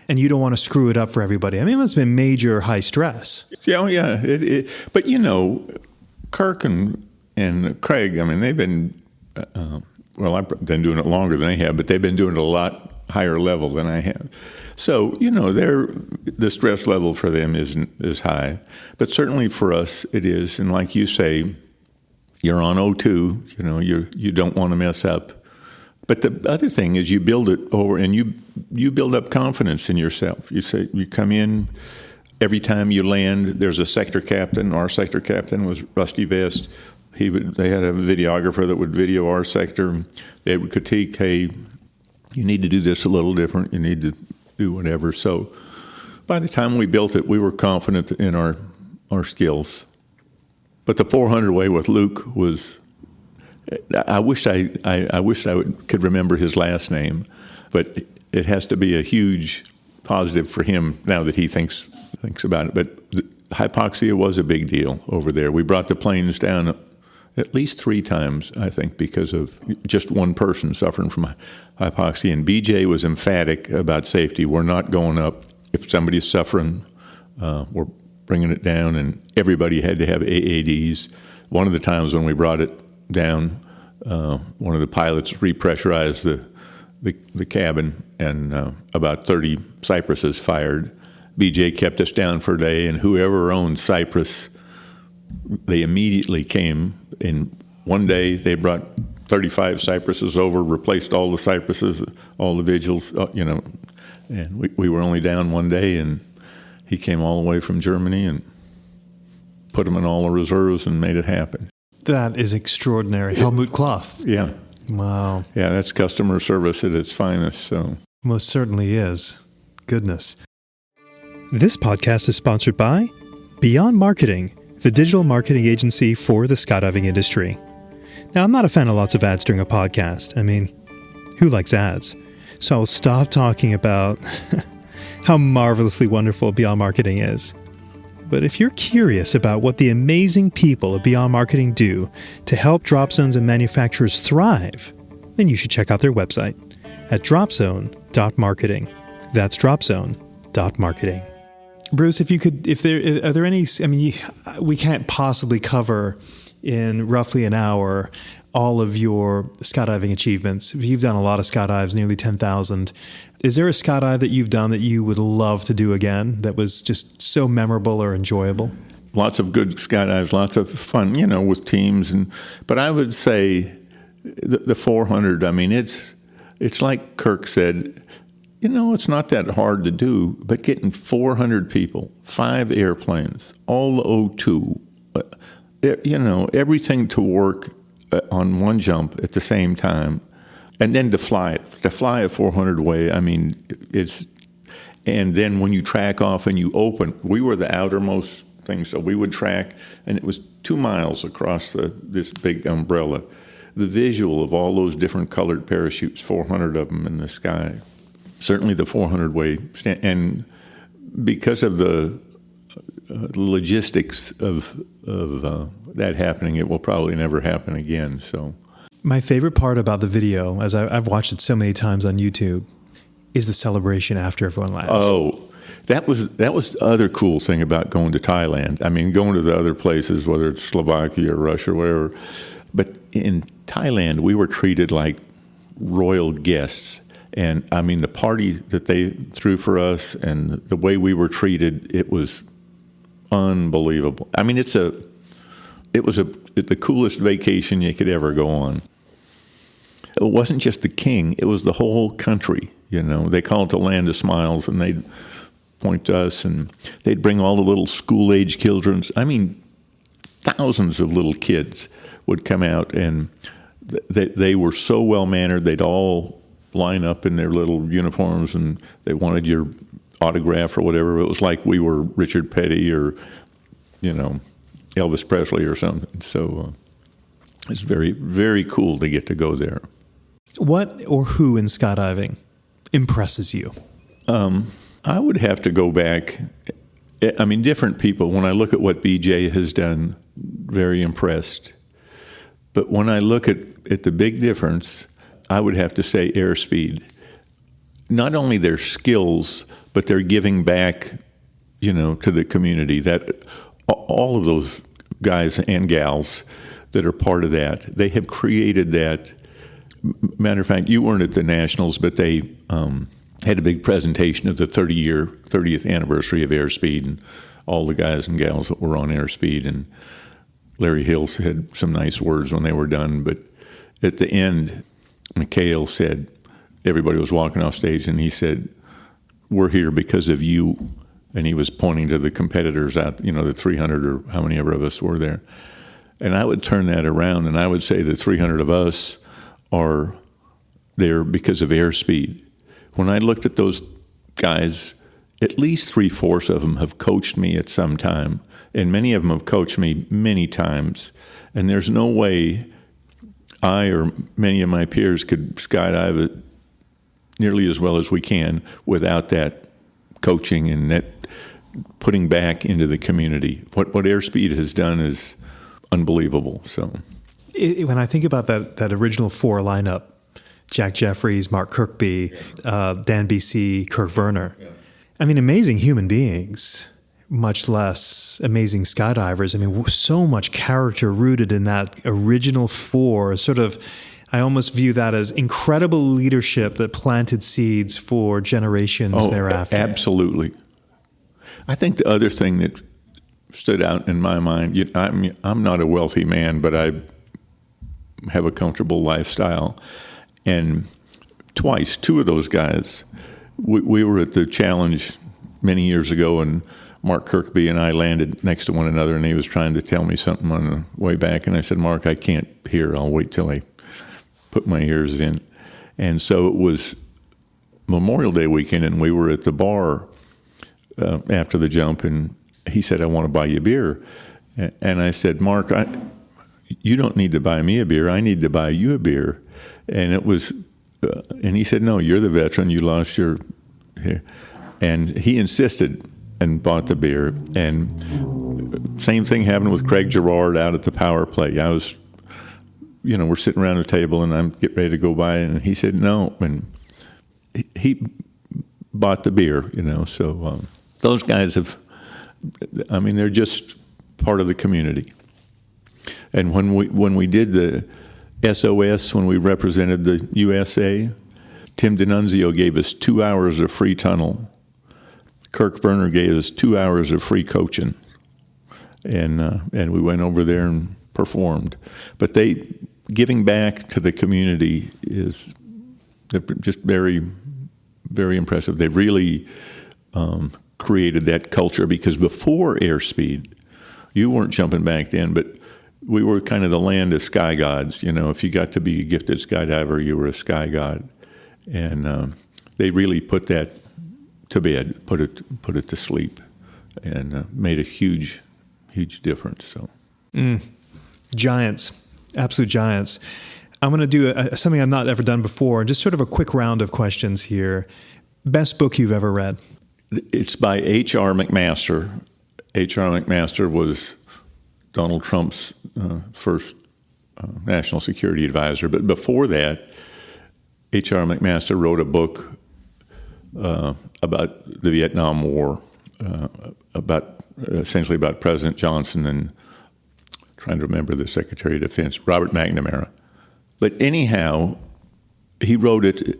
and you don't want to screw it up for everybody. I mean, it must have been major high stress. Yeah. But, Kirk and Craig, I mean, they've been, I've been doing it longer than they have, but they've been doing it a lot higher level than I have. So, the stress level for them isn't as high. But certainly for us, it is. And like you say, you're on O2, you don't want to mess up. But the other thing is you build it over, and you build up confidence in yourself. You come in, every time you land, there's a sector captain. Our sector captain was Rusty Vest. They had a videographer that would video our sector. They would critique, hey, you need to do this a little different. You need to do whatever. So by the time we built it, we were confident in our skills. But the 400 way with Luke was, I wish I could remember his last name, but it has to be a huge positive for him now that he thinks about it. But hypoxia was a big deal over there. We brought the planes down at least 3 times, I think, because of just one person suffering from hypoxia. And BJ was emphatic about safety. We're not going up. If somebody's suffering, we're bringing it down. And everybody had to have AADs. One of the times when we brought it down, one of the pilots repressurized the cabin, and about 30 Cypresses fired. BJ kept us down for a day, and whoever owned Cypress, they immediately came. In one day, they brought 35 Cypresses over, replaced all the Cypresses, all the vigils, and we were only down one day, and he came all the way from Germany and put them in all the reserves and made it happen. That is extraordinary. Helmut Cloth. Yeah. Wow. Yeah, that's customer service at its finest. So most certainly is. Goodness. This podcast is sponsored by Beyond Marketing, the digital marketing agency for the skydiving industry. Now, I'm not a fan of lots of ads during a podcast. I mean, who likes ads? So I'll stop talking about how marvelously wonderful Beyond Marketing is. But if you're curious about what the amazing people at Beyond Marketing do to help drop zones and manufacturers thrive, then you should check out their website at dropzone.marketing. That's dropzone.marketing. Bruce, are there any, I mean, we can't possibly cover in roughly an hour all of your skydiving achievements. You've done a lot of skydives, nearly 10,000. Is there a skydive that you've done that you would love to do again that was just so memorable or enjoyable? Lots of good skydives, lots of fun, with teams. But I would say the 400, I mean, it's like Kirk said, it's not that hard to do, but getting 400 people, 5 airplanes, all the O2, everything to work on one jump at the same time, and then to fly a 400 way, I mean, and then when you track off and you open, we were the outermost thing, so we would track, and it was 2 miles across this big umbrella. The visual of all those different colored parachutes, 400 of them in the sky, certainly the 400 way, and because of the logistics of that happening, it will probably never happen again. So, my favorite part about the video, as I've watched it so many times on YouTube, is the celebration after everyone lands. Oh, that was the other cool thing about going to Thailand. I mean, going to the other places, whether it's Slovakia or Russia or wherever, but in Thailand, we were treated like royal guests. And I mean, the party that they threw for us and the way we were treated, it was unbelievable. I mean, it was the coolest vacation you could ever go on. It wasn't just the king; it was the whole country. They call it the land of smiles, and they'd point to us, and they'd bring all the little school-age children. I mean, thousands of little kids would come out, and they were so well-mannered. They'd all line up in their little uniforms, and they wanted your autograph or whatever. It was like we were Richard Petty or, Elvis Presley or something. So it's very, very cool to get to go there. What or who in skydiving impresses you? I would have to go back. I mean, different people. When I look at what BJ has done, very impressed. But when I look at the big difference, I would have to say airspeed. Not only their skills, but they're giving back, to the community. That all of those guys and gals that are part of that, they have created that. Matter of fact, you weren't at the Nationals, but they had a big presentation of the 30th anniversary of Airspeed, and all the guys and gals that were on Airspeed. And Larry Hill had some nice words when they were done. But at the end, Mikhail said, everybody was walking off stage, and he said, "We're here because of you." And he was pointing to the competitors out, the 300 or how many ever of us were there. And I would turn that around, and I would say the 300 of us are there because of Airspeed. When I looked at those guys, at least 3/4 of them have coached me at some time, and many of them have coached me many times. And there's no way I or many of my peers could skydive it nearly as well as we can without that coaching and that putting back into the community. What Airspeed has done is unbelievable. So, when I think about that original 4 lineup, Jack Jeffries, Mark Kirkby, Dan BC, Kirk Werner, I mean, amazing human beings, much less amazing skydivers. I mean, so much character rooted in that original 4, sort of. I almost view that as incredible leadership that planted seeds for generations thereafter. Absolutely. I think the other thing that stood out in my mind, I'm not a wealthy man, but I have a comfortable lifestyle. And twice, 2 of those guys, we were at the challenge many years ago, and Mark Kirkby and I landed next to one another, and he was trying to tell me something on the way back. And I said, "Mark, I can't hear. I'll wait till I put my ears in." And so it was Memorial Day weekend, and we were at the bar after the jump, and he said, "I want to buy you a beer." And I said, "Mark, you don't need to buy me a beer. I need to buy you a beer." And it was, and he said, "No, you're the veteran. You lost your hair." And he insisted and bought the beer. And same thing happened with Craig Girard out at the power play. I was, we're sitting around the table, and I'm getting ready to go by, and he said no, and he bought the beer, so those guys they're just part of the community. And when we did the SOS, when we represented the USA, Tim D'Annunzio gave us 2 hours of free tunnel. Kirk Werner gave us 2 hours of free coaching. And we went over there and performed. But giving back to the community they're just very, very impressive. They really created that culture, because before airspeed, you weren't jumping back then, but we were kind of the land of sky gods. If you got to be a gifted skydiver, you were a sky god. And they really put that to bed, put it to sleep, and made a huge difference. So, giants, absolute giants. I'm going to do something I've not ever done before, just sort of a quick round of questions here. Best book you've ever read? It's by H.R. McMaster. H.R. McMaster was Donald Trump's first national security advisor. But before that, H.R. McMaster wrote a book about the Vietnam War, essentially about President Johnson and trying to remember the Secretary of Defense, Robert McNamara. But anyhow, he wrote it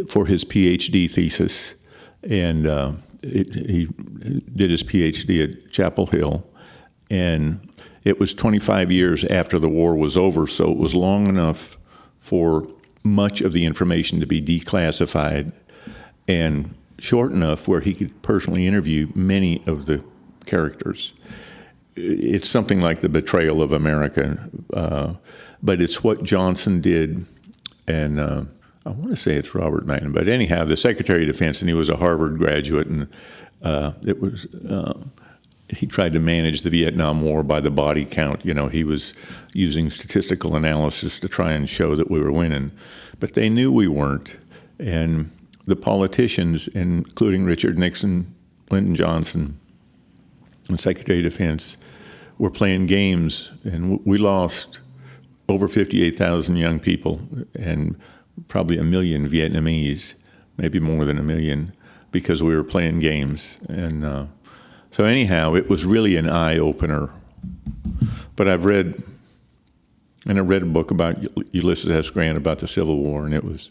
for his PhD thesis, and he did his PhD at Chapel Hill, and it was 25 years after the war was over, so it was long enough for much of the information to be declassified, and short enough where he could personally interview many of the characters. It's something like the betrayal of America, but it's what Johnson did, and I want to say it's Robert McNamara. But anyhow, the Secretary of Defense, and he was a Harvard graduate, and he tried to manage the Vietnam War by the body count. He was using statistical analysis to try and show that we were winning, but they knew we weren't, and the politicians, including Richard Nixon, Lyndon Johnson, and Secretary of Defense, were playing games, and we lost over 58,000 young people and probably 1 million Vietnamese, maybe more than 1 million, because we were playing games. And so anyhow, it was really an eye-opener. But I read a book about Ulysses S. Grant about the Civil War, and it was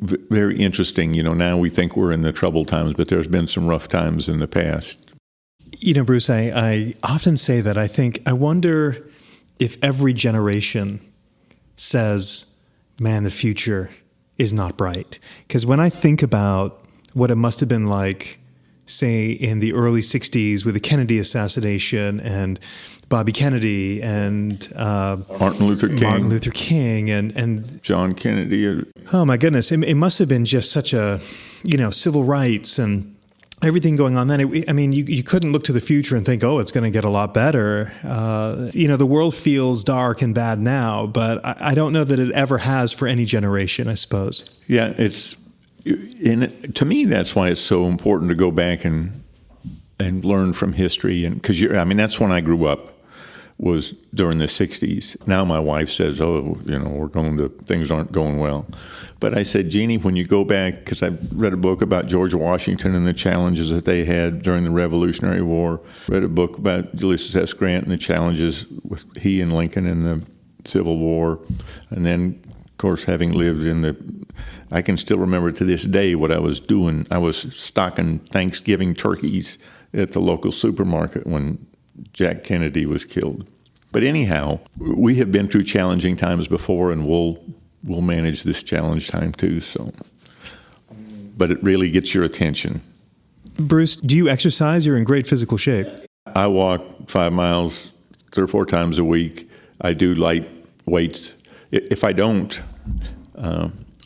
very interesting. Now we think we're in the troubled times, but there's been some rough times in the past. Bruce, I often say that I wonder if every generation says, man, the future is not bright. Because when I think about what it must have been like, say, in the early 60s with the Kennedy assassination and Bobby Kennedy and Martin Luther King and John Kennedy. Oh, my goodness. It must have been just such a, civil rights and everything going on then. You couldn't look to the future and think, it's going to get a lot better. The world feels dark and bad now, but I don't know that it ever has for any generation, I suppose. Yeah, to me, that's why it's so important to go back and learn from history. And because that's when I grew up, was during the 60s. Now my wife says, things aren't going well. But I said, Jeannie, when you go back, because I read a book about George Washington and the challenges that they had during the Revolutionary War, read a book about Ulysses S. Grant and the challenges with he and Lincoln in the Civil War, and then, of course, having lived I can still remember to this day what I was doing. I was stocking Thanksgiving turkeys at the local supermarket when Jack Kennedy was killed. But anyhow, we have been through challenging times before, and we'll manage this challenge time too. So, but it really gets your attention. Bruce, do you exercise? You're in great physical shape. I walk 5 miles 3 or 4 times a week. I do light weights. If I don't,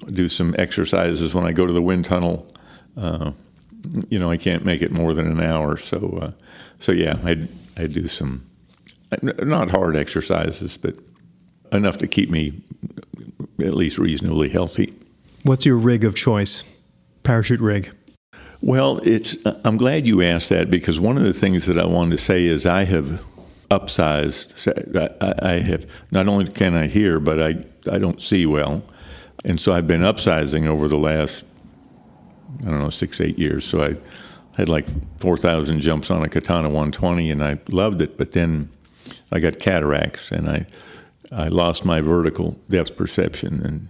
do some exercises when I go to the wind tunnel. I can't make it more than an hour. So yeah, I do some, not hard exercises, but enough to keep me at least reasonably healthy. What's your rig of choice? Parachute rig? Well, I'm glad you asked that, because one of the things that I wanted to say is I have upsized. I have, not only can I hear, but I don't see well. And so I've been upsizing over the last I don't know, 6-8 years. So I had like 4,000 jumps on a Katana 120, and I loved it. But then I got cataracts, and I lost my vertical depth perception,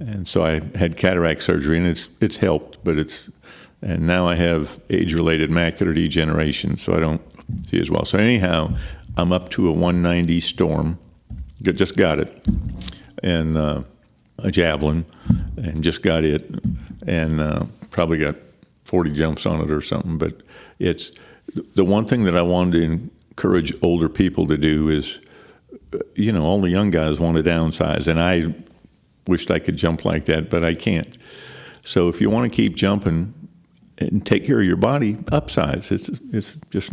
and so I had cataract surgery, and it's helped, and now I have age-related macular degeneration, so I don't see as well. So anyhow, I'm up to a 190 Storm, just got it, and a Javelin, and just got it, and probably got 40 jumps on it or something. But it's the one thing that I wanted to encourage older people to do is, all the young guys want to downsize, and I wished I could jump like that, but I can't. So if you want to keep jumping and take care of your body, upsize. It's just,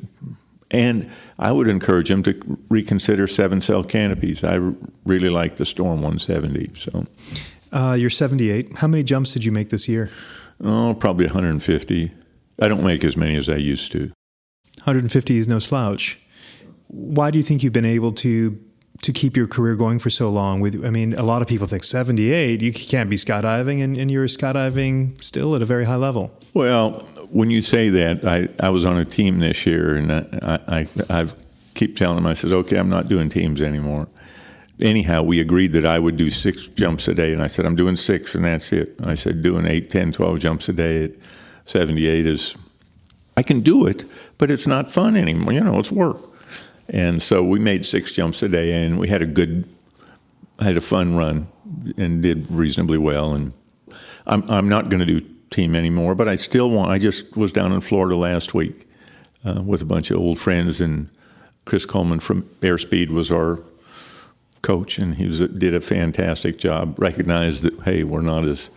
and I would encourage them to reconsider 7-cell canopies. I really like the Storm 170. So you're 78. How many jumps did you make this year? Oh, probably 150. I don't make as many as I used to. 150 is no slouch. Why do you think you've been able to keep your career going for so long? A lot of people think 78, you can't be skydiving, and you're skydiving still at a very high level. Well, when you say that, I was on a team this year, and I keep telling them, I said, okay, I'm not doing teams anymore. Anyhow, we agreed that I would do 6 jumps a day, and I said, I'm doing 6, and that's it. I said, doing 8, 10, 12 jumps a day at 78 is, I can do it, but it's not fun anymore. It's work. And so we made 6 jumps a day, and we had a fun run and did reasonably well. And I'm not going to do team anymore, but I just was down in Florida last week with a bunch of old friends, and Chris Coleman from Airspeed was our coach, and he did a fantastic job. Recognized that, hey, we're not as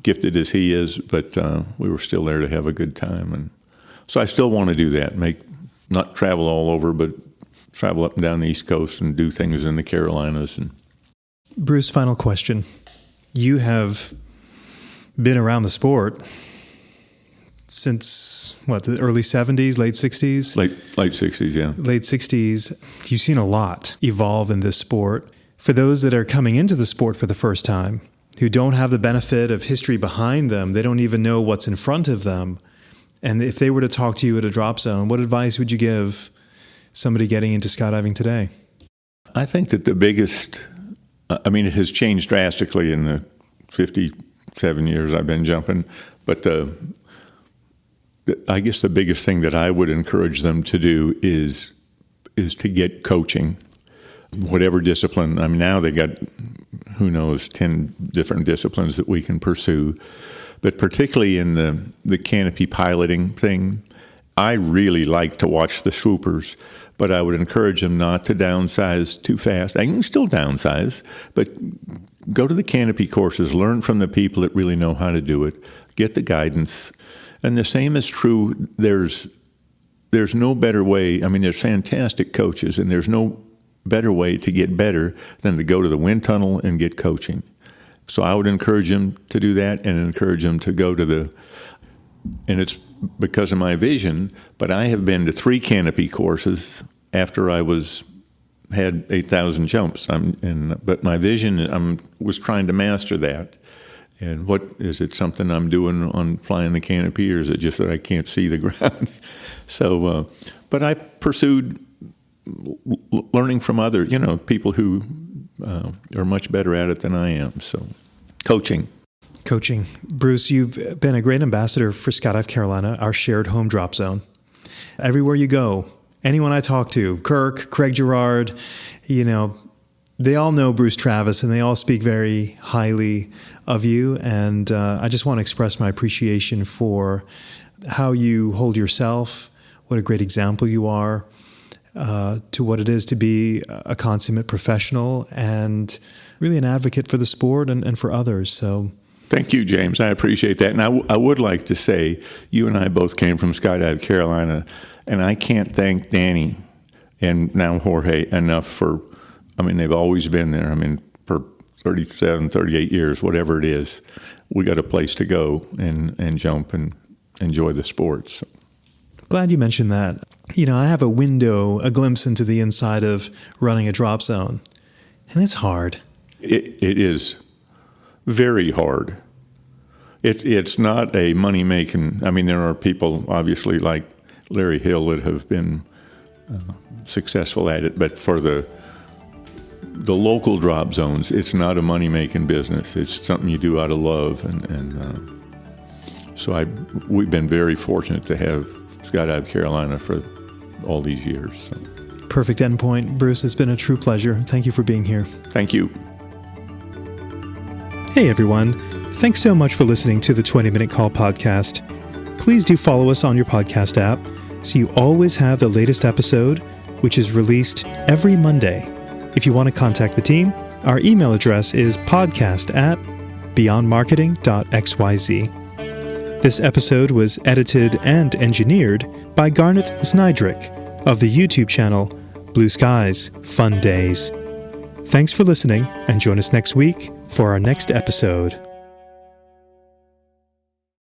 gifted as he is, but we were still there to have a good time. And so I still want to do that, not travel all over, but travel up and down the East Coast and do things in the Carolinas. And Bruce, final question. You have been around the sport since, the early 70s, late 60s? Late 60s, yeah. Late 60s. You've seen a lot evolve in this sport. For those that are coming into the sport for the first time, who don't have the benefit of history behind them, they don't even know what's in front of them, and if they were to talk to you at a drop zone, what advice would you give somebody getting into skydiving today? I think that the biggest, it has changed drastically in the 57 years I've been jumping, but I guess the biggest thing that I would encourage them to do is to get coaching, whatever discipline. Now they got, 10 different disciplines that we can pursue. But particularly in the canopy piloting thing, I really like to watch the swoopers, but I would encourage them not to downsize too fast. I can still downsize, but go to the canopy courses, learn from the people that really know how to do it, get the guidance. And the same is true, there's no better way. There's fantastic coaches, and there's no better way to get better than to go to the wind tunnel and get coaching. So I would encourage them to do that, and encourage them to go to and it's because of my vision, but I have been to 3 canopy courses after I had 8,000 jumps. But my vision, was trying to master that. And is it something I'm doing on flying the canopy, or is it just that I can't see the ground? So, but I pursued learning from other, people who are much better at it than I am. So, coaching. Bruce, you've been a great ambassador for Skydive Carolina, our shared home drop zone. Everywhere you go, anyone I talk to, Kirk, Craig Gerard, they all know Bruce Travis, and they all speak very highly of you. And I just want to express my appreciation for how you hold yourself, what a great example you are to what it is to be a consummate professional and really an advocate for the sport and for others. So, thank you, James. I appreciate that. And I would like to say, you and I both came from Skydive Carolina, and I can't thank Danny and now Jorge enough for, they've always been there. For 37, 38 years, whatever it is, we got a place to go and jump and enjoy the sports. So. Glad you mentioned that. I have a glimpse into the inside of running a drop zone, and it's hard. It is very hard. It's not a money-making. I mean, there are people, obviously, like Larry Hill that have been successful at it, but for the local drop zones, it's not a money-making business. It's something you do out of love, and so we've been very fortunate to have Skydive Carolina for all these years. So. Perfect endpoint. Bruce, it's been a true pleasure. Thank you for being here. Thank you. Hey, everyone. Thanks so much for listening to the 20-Minute Call podcast. Please do follow us on your podcast app so you always have the latest episode, which is released every Monday. If you want to contact the team, our email address is podcast@beyondmarketing.xyz. This episode was edited and engineered by Garnet Znydrick of the YouTube channel Blue Skies, Fun Days. Thanks for listening, and join us next week for our next episode.